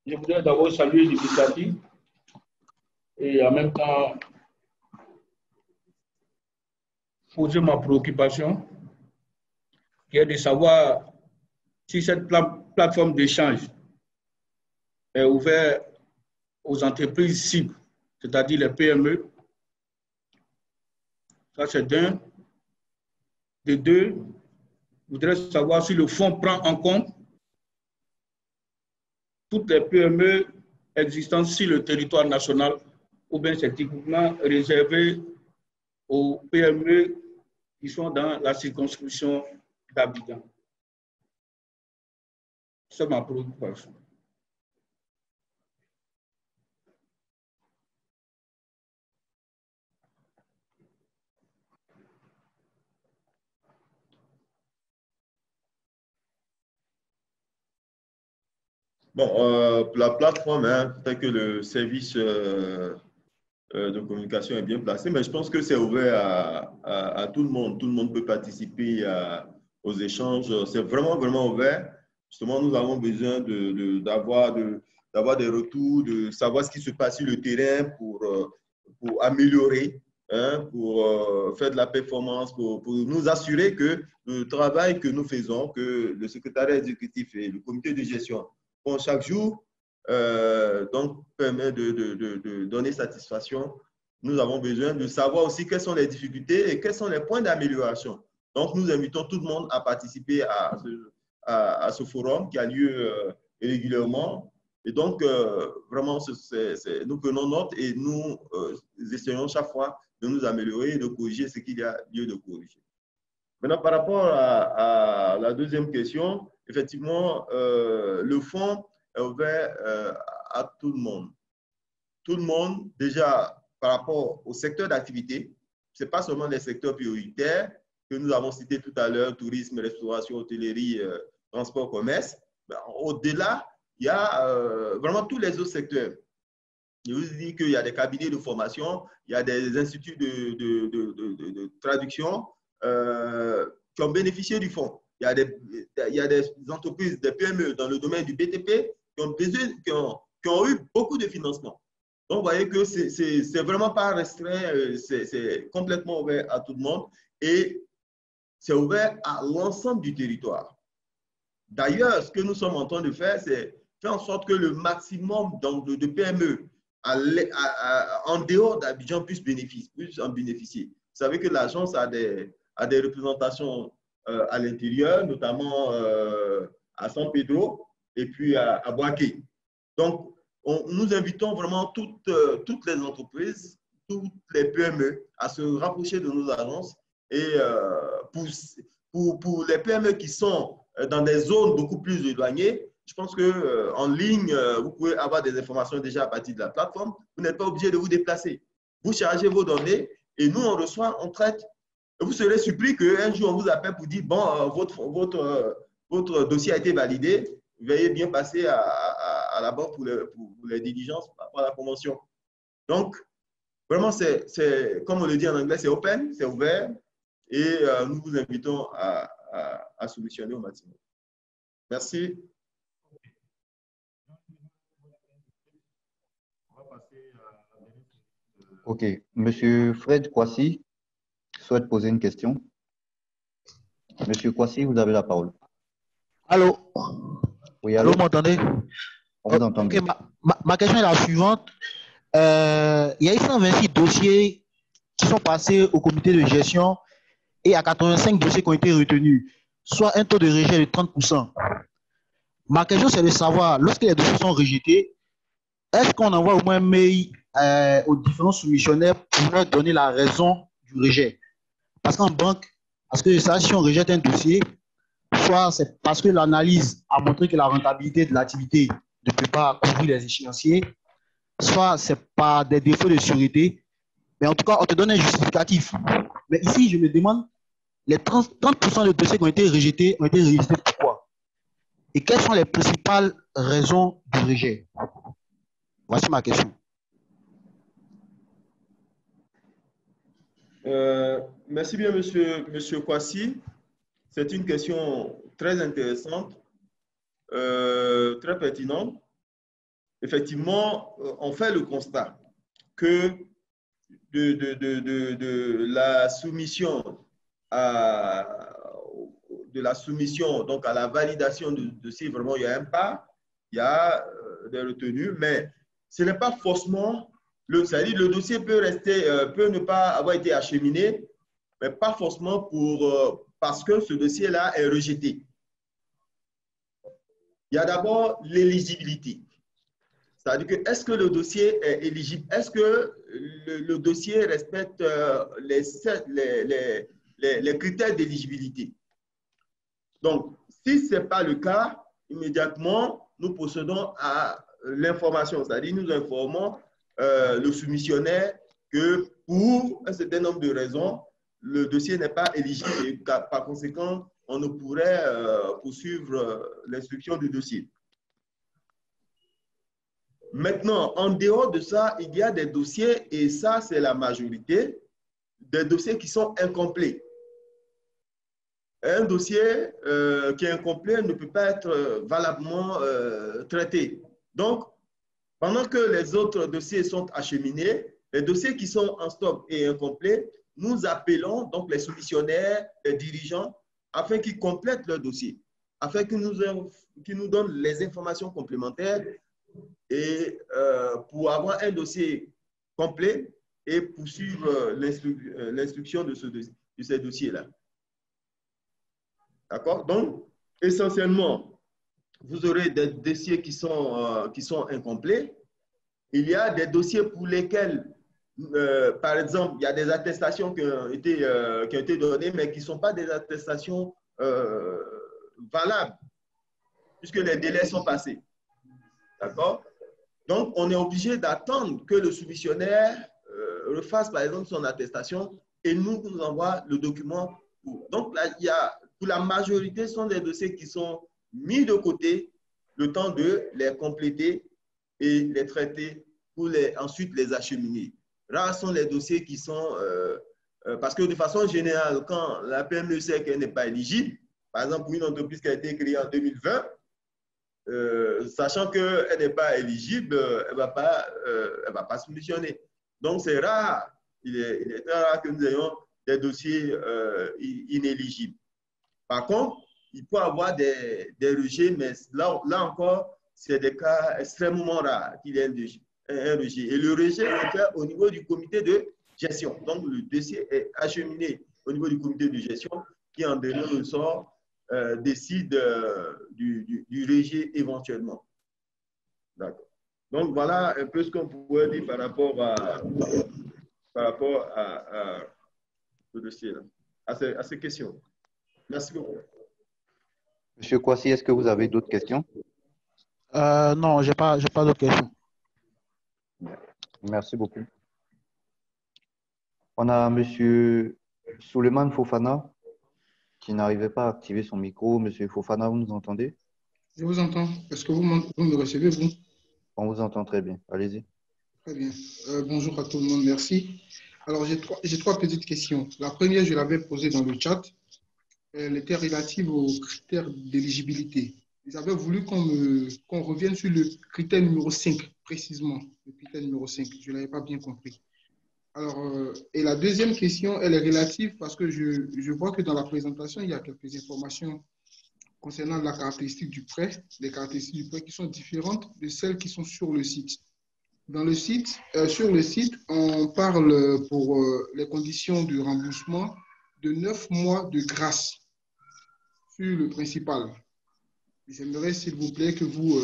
Je voudrais d'abord saluer l'initiative et en même temps poser ma préoccupation, qui est de savoir si cette plateforme d'échange est ouverte aux entreprises cibles, c'est-à-dire les PME. Ça, c'est d'un. De deux, je voudrais savoir si le fonds prend en compte toutes les PME existant sur le territoire national ou bien c'est typiquement réservé aux PME qui sont dans la circonscription d'Abidjan. C'est ma préoccupation. Bon, la plateforme, hein, peut-être que le service de communication est bien placé, mais je pense que c'est ouvert à tout le monde. Tout le monde peut participer aux échanges. C'est vraiment, vraiment ouvert. Justement, nous avons besoin d'avoir des retours, de savoir ce qui se passe sur le terrain pour améliorer, hein, pour faire de la performance, pour nous assurer que le travail que nous faisons, que le secrétariat exécutif et le comité de gestion font chaque jour, donc permet de donner satisfaction. Nous avons besoin de savoir aussi quelles sont les difficultés et quels sont les points d'amélioration. Donc, nous invitons tout le monde à participer à ce forum qui a lieu régulièrement. Et donc, vraiment, nous prenons note et nous essayons chaque fois de nous améliorer et de corriger ce qu'il y a lieu de corriger. Maintenant, par rapport à la deuxième question, effectivement, le fonds est ouvert à tout le monde. Tout le monde, déjà, par rapport au secteur d'activité, ce n'est pas seulement les secteurs prioritaires que nous avons cités tout à l'heure, tourisme, restauration, hôtellerie, transport, commerce. Au-delà, il y a vraiment tous les autres secteurs. Je vous dis qu'il y a des cabinets de formation, il y a des instituts de traduction qui ont bénéficié du fonds. Il y a des entreprises, des PME dans le domaine du BTP qui ont eu beaucoup de financement. Donc, vous voyez que c'est vraiment pas restreint, c'est complètement ouvert à tout le monde et c'est ouvert à l'ensemble du territoire. D'ailleurs, ce que nous sommes en train de faire, c'est faire en sorte que le maximum de PME en dehors d'Abidjan puissent en bénéficier. Vous savez que l'agence a des représentations à l'intérieur, notamment à San Pedro et puis à Boaké. Donc, nous invitons vraiment toutes les entreprises, toutes les PME à se rapprocher de nos agences et pour les PME qui sont dans des zones beaucoup plus éloignées, je pense qu'en ligne, vous pouvez avoir des informations déjà à partir de la plateforme. Vous n'êtes pas obligé de vous déplacer. Vous chargez vos données et nous, on reçoit, on traite. Et vous serez surpris qu'un jour, on vous appelle pour dire, bon, votre dossier a été validé, veuillez bien passer à la banque pour les diligences par rapport à la convention. Donc, vraiment, c'est comme on le dit en anglais, c'est open, c'est ouvert et nous vous invitons à solutionner au maximum. Merci. OK. Monsieur Fred Kwasi souhaite poser une question. Monsieur Kwasi, vous avez la parole. Allô? Oui, allô? Vous m'entendez? On vous entend bien. Ma question est la suivante. Il y a eu 126 dossiers qui sont passés au comité de gestion et il y a 85 dossiers qui ont été retenus, soit un taux de rejet de 30%. Ma question, c'est de savoir, lorsque les dossiers sont rejetés, est-ce qu'on envoie au moins un mail aux différents soumissionnaires pour leur donner la raison du rejet? Parce qu'en banque, parce que ça, si on rejette un dossier, soit c'est parce que l'analyse a montré que la rentabilité de l'activité ne peut pas couvrir les échéanciers, soit c'est par des défauts de sûreté, mais en tout cas, on te donne un justificatif. Mais ici, je me demande, les 30% de dossiers qui ont été rejetés pourquoi? Et quelles sont les principales raisons du rejet? Voici ma question. Merci bien, monsieur Kwasi. C'est une question très intéressante, très pertinente. Effectivement, on fait le constat que de la soumission donc à la validation du dossier, vraiment, il y a un pas, il y a des retenues, mais ce n'est pas forcément, c'est-à-dire le dossier peut ne pas avoir été acheminé, mais pas forcément parce que ce dossier-là est rejeté. Il y a d'abord l'éligibilité. C'est-à-dire que est-ce que le dossier est éligible? Est-ce que le dossier respecte les critères d'éligibilité? Donc, si ce n'est pas le cas, immédiatement, nous procédons à l'information. C'est-à-dire nous informons le soumissionnaire que pour un certain nombre de raisons, le dossier n'est pas éligible et par conséquent, on ne pourrait poursuivre l'instruction du dossier. Maintenant, en dehors de ça, il y a des dossiers, et ça, c'est la majorité, des dossiers qui sont incomplets. Un dossier qui est incomplet ne peut pas être valablement traité. Donc, pendant que les autres dossiers sont acheminés, les dossiers qui sont en stock et incomplets, nous appelons donc les soumissionnaires, les dirigeants, afin qu'ils complètent leur dossier, afin qu'ils nous donnent les informations complémentaires et pour avoir un dossier complet et poursuivre l'instruction de ces dossiers-là. D'accord? Donc, essentiellement, vous aurez des dossiers qui sont incomplets. Il y a des dossiers pour lesquels, par exemple, il y a des attestations qui ont été données, mais qui ne sont pas des attestations valables, puisque les délais sont passés. D'accord? Donc, on est obligé d'attendre que le soumissionnaire refasse, par exemple, son attestation et nous envoie le document. Donc, là, pour la majorité, ce sont des dossiers qui sont mis de côté le temps de les compléter et les traiter pour ensuite les acheminer. Rares sont les dossiers qui sont… parce que de façon générale, quand la PME sait qu'elle n'est pas éligible, par exemple, pour une entreprise qui a été créée en 2020, sachant qu'elle n'est pas éligible, elle ne va pas soumissionner. Donc, c'est rare, il est très rare que nous ayons des dossiers inéligibles. Par contre, il peut y avoir des rejets, mais là encore, c'est des cas extrêmement rares qu'il y ait un rejet. Et le rejet est fait au niveau du comité de gestion. Donc, le dossier est acheminé au niveau du comité de gestion qui, en dernier ressort, décide du rejet éventuellement. D'accord. Donc, voilà un peu ce qu'on pourrait dire par rapport à ce dossier-là, à ces questions. Merci beaucoup. Monsieur Kwasi, est-ce que vous avez d'autres questions? Non, je n'ai pas d'autres questions. Merci beaucoup. On a Monsieur Souleymane Fofana qui n'arrivait pas à activer son micro. Monsieur Fofana, vous nous entendez? Je vous entends. Est-ce que vous me recevez, vous? On vous entend très bien. Allez-y. Très bien. Bonjour à tout le monde. Merci. Alors, j'ai trois petites questions. La première, je l'avais posée dans le chat. Elle était relative aux critères d'éligibilité. Ils avaient voulu qu'on revienne sur le critère numéro 5, précisément. Le critère numéro 5. Je ne l'avais pas bien compris. Alors, et la deuxième question, elle est relative parce que je vois que dans la présentation, il y a quelques informations concernant la caractéristique du prêt, les caractéristiques du prêt qui sont différentes de celles qui sont sur le site. Sur le site, on parle pour les conditions de remboursement de 9 mois de grâce sur le principal. J'aimerais, s'il vous plaît, que vous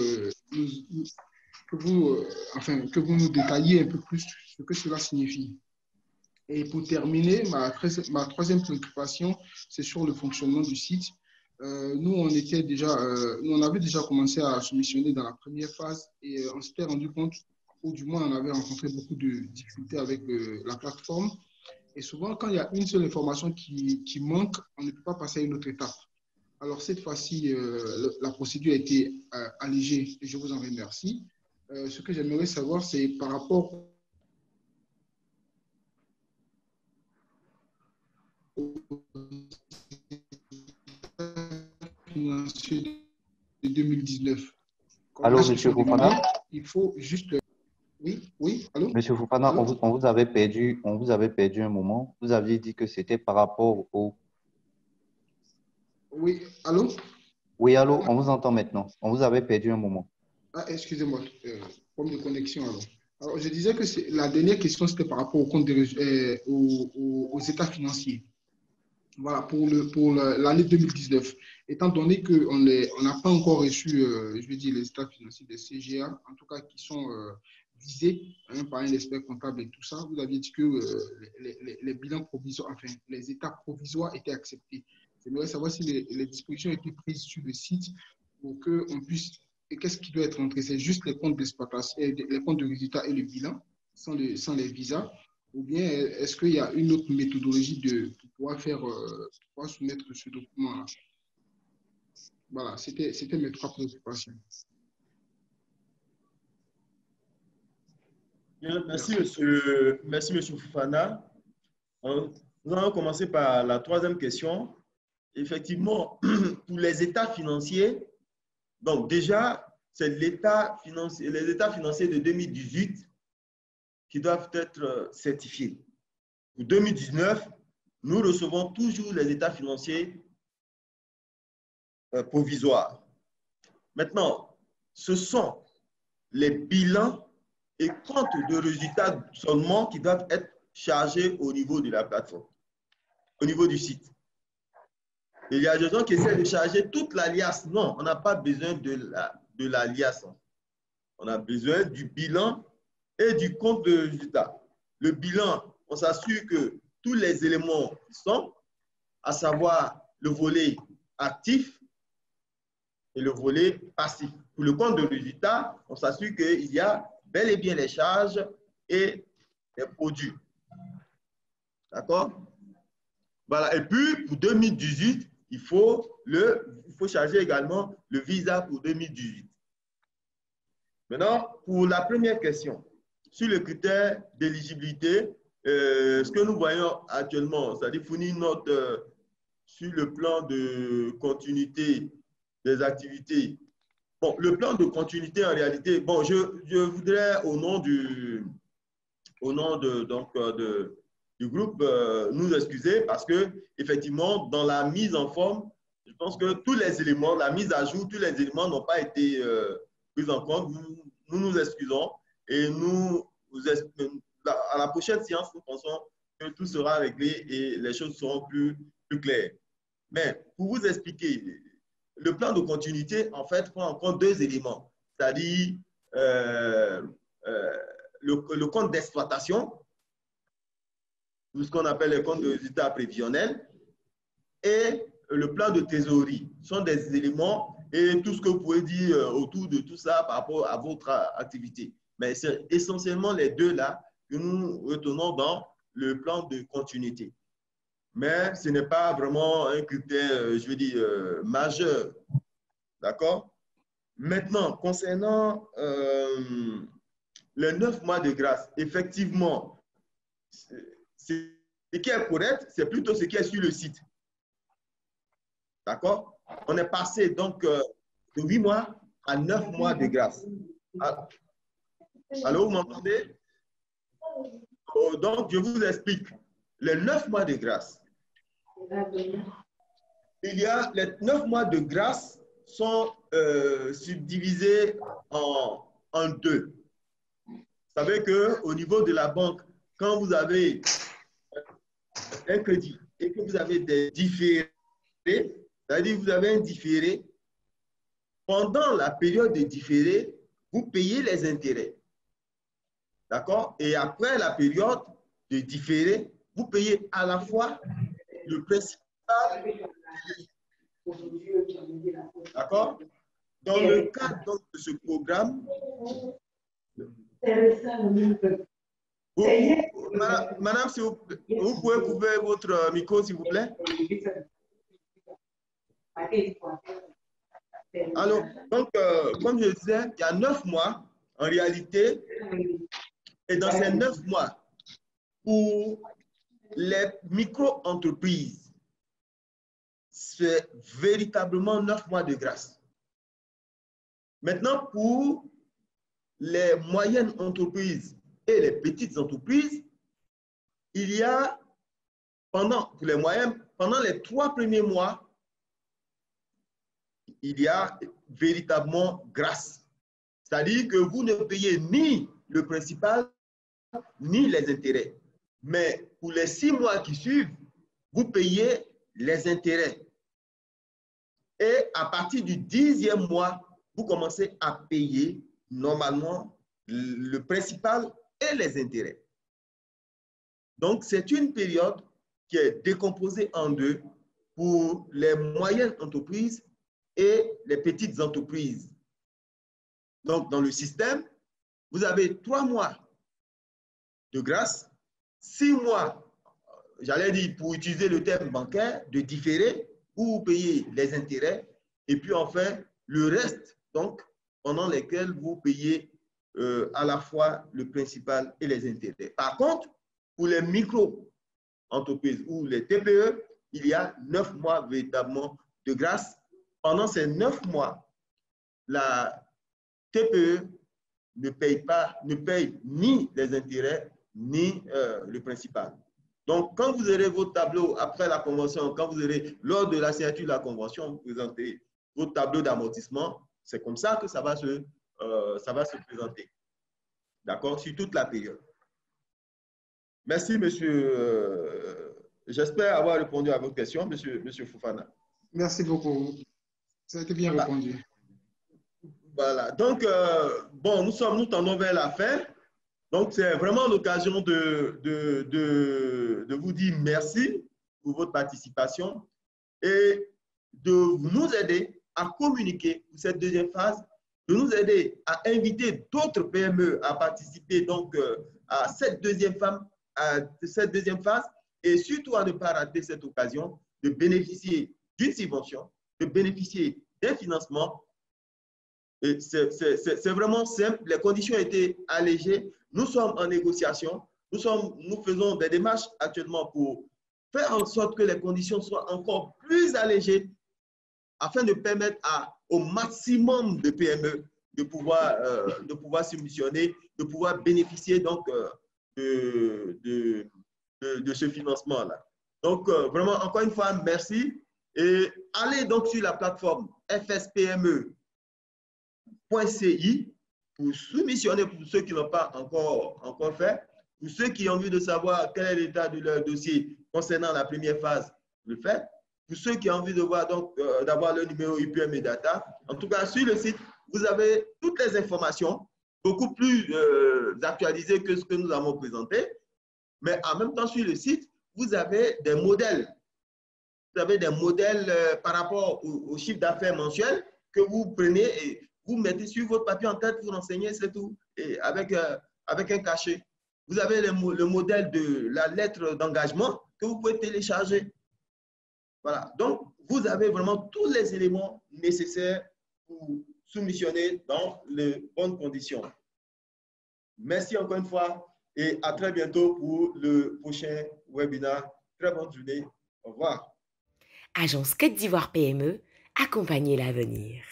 nous détailliez un peu plus ce que cela signifie. Et pour terminer, ma troisième préoccupation, c'est sur le fonctionnement du site. Nous, on avait déjà commencé à soumissionner dans la première phase et on s'était rendu compte, ou du moins on avait rencontré beaucoup de difficultés avec la plateforme. Et souvent, quand il y a une seule information qui manque, on ne peut pas passer à une autre étape. Alors, cette fois-ci, la procédure a été allégée et je vous en remercie. Ce que j'aimerais savoir, c'est par rapport au financier de 2019. Allô, Monsieur Fofana? Il faut juste… Oui, allô? Monsieur Fofana, allô? On vous avait perdu un moment. Vous aviez dit que c'était par rapport au… Oui, allô? Oui, allô, on vous entend maintenant. On vous avait perdu un moment. Ah, excusez-moi, problème de connexion alors. Alors, je disais que la dernière question, c'était par rapport au compte aux états financiers. voilà, pour l'année 2019. Étant donné qu'on n'a pas encore reçu, je veux dire, les états financiers des CGA, en tout cas qui sont visés par un expert comptable et tout ça, vous aviez dit que les bilans provisoires, enfin, les états provisoires étaient acceptés. J'aimerais savoir si les dispositions étaient prises sur le site pour qu'on puisse. Et qu'est-ce qui doit être montré? C'est juste les comptes d'exploitation, les comptes de résultats et le bilan, sans les visas? Ou bien est-ce qu'il y a une autre méthodologie pour pouvoir soumettre ce document-là? Voilà, c'était mes trois préoccupations. Bien, merci, monsieur Fofana. Nous allons commencer par la troisième question. Effectivement, pour les états financiers, donc déjà, c'est les états financiers de 2018 qui doivent être certifiés. Pour 2019, nous recevons toujours les états financiers provisoires. Maintenant, ce sont les bilans et comptes de résultats seulement qui doivent être chargés au niveau de la plateforme, au niveau du site. Il y a des gens qui essaient de charger toute l'alias. Non, on n'a pas besoin de l'alias. On a besoin du bilan et du compte de résultat. Le bilan, on s'assure que tous les éléments sont, à savoir le volet actif et le volet passif. Pour le compte de résultat, on s'assure qu'il y a bel et bien les charges et les produits. D'accord? Voilà. Et puis, pour 2018, il faut charger également le visa pour 2018. Maintenant, pour la première question, sur le critère d'éligibilité, ce que nous voyons actuellement, c'est-à-dire fournir une note sur le plan de continuité des activités. Bon, le plan de continuité, en réalité, bon, je voudrais, au nom du groupe, nous excuser parce que, effectivement, dans la mise en forme, je pense que tous les éléments, la mise à jour, tous les éléments n'ont pas été pris en compte. Nous nous excusons et à la prochaine séance, nous pensons que tout sera réglé et les choses seront plus claires. Mais pour vous expliquer, le plan de continuité, en fait, prend en compte deux éléments, c'est-à-dire le compte d'exploitation, tout ce qu'on appelle le compte de résultat prévisionnel, et le plan de trésorerie. Ce sont des éléments et tout ce que vous pouvez dire autour de tout ça par rapport à votre activité. Mais c'est essentiellement les deux-là que nous retenons dans le plan de continuité. Mais ce n'est pas vraiment un critère, je veux dire, majeur. D'accord? Maintenant, concernant les 9 mois de grâce, effectivement, ce qui est correct, c'est plutôt ce qui est sur le site. D'accord? On est passé donc de 8 mois à 9 mois de grâce. Allô, vous m'entendez? Donc, je vous explique. Les 9 mois de grâce. Il y a les 9 mois de grâce sont subdivisés en deux. Vous savez qu'au niveau de la banque, quand vous avez un crédit et que vous avez des différés, c'est-à-dire que vous avez un différé, pendant la période de différé, vous payez les intérêts. D'accord? Et après la période de différé, vous payez à la fois le principal. D'accord? Dans le cadre de ce programme, madame, si vous pouvez couper votre micro, s'il vous plaît. Alors, donc, comme je disais, il y a 9 mois, en réalité, et dans ces 9 mois, pour les micro-entreprises, c'est véritablement 9 mois de grâce. Maintenant, pour les moyennes entreprises et les petites entreprises, il y a, pour les moyennes, pendant les 3 premiers mois, il y a véritablement grâce. C'est-à-dire que vous ne payez ni le principal, ni les intérêts. Mais pour les 6 mois qui suivent, vous payez les intérêts. Et à partir du 10e mois, vous commencez à payer normalement le principal et les intérêts. Donc, c'est une période qui est décomposée en deux pour les moyennes entreprises et les petites entreprises. Donc, dans le système, vous avez 3 mois de grâce, 6 mois, j'allais dire, pour utiliser le terme bancaire, de différé, où vous payez les intérêts, et puis enfin, le reste, donc, pendant lesquels vous payez à la fois le principal et les intérêts. Par contre, pour les micro-entreprises ou les TPE, il y a 9 mois véritablement de grâce. Pendant ces 9 mois, la TPE ne paye ni les intérêts, ni le principal. Donc, quand vous aurez votre tableau après la convention, quand vous aurez, lors de la signature de la convention, vous présentez votre tableau d'amortissement, c'est comme ça que ça va se présenter. D'accord? Sur toute la période. Merci, monsieur. J'espère avoir répondu à votre question, monsieur Fofana. Merci beaucoup. Ça a été bien répondu. Voilà. Donc, bon, nous tendons vers la fin. Donc, c'est vraiment l'occasion de vous dire merci pour votre participation et de nous aider à communiquer pour cette deuxième phase, de nous aider à inviter d'autres PME à participer donc à cette deuxième phase et surtout à ne pas rater cette occasion de bénéficier d'une subvention, de bénéficier d'un financement. C'est vraiment simple, les conditions ont été allégées, nous sommes en négociation, nous faisons des démarches actuellement pour faire en sorte que les conditions soient encore plus allégées afin de permettre au maximum de PME de pouvoir subventionner, de pouvoir bénéficier donc de ce financement-là. Donc, vraiment, encore une fois, merci. Et allez donc sur la plateforme fspme.ci pour soumissionner pour ceux qui ne l'ont pas encore fait. Pour ceux qui ont envie de savoir quel est l'état de leur dossier concernant la première phase, le fait. Pour ceux qui ont envie de voir donc d'avoir le numéro IPM et data, en tout cas sur le site, vous avez toutes les informations, beaucoup plus actualisées que ce que nous avons présenté. Mais en même temps, sur le site, vous avez des modèles. Vous avez des modèles par rapport au chiffre d'affaires mensuel que vous prenez et vous mettez sur votre papier en tête, vous renseignez, c'est tout, et avec un cachet. Vous avez le modèle de la lettre d'engagement que vous pouvez télécharger. Voilà. Donc, vous avez vraiment tous les éléments nécessaires pour soumissionner dans les bonnes conditions. Merci encore une fois et à très bientôt pour le prochain webinaire. Très bonne journée. Au revoir. Agence Côte d'Ivoire PME, accompagner l'avenir.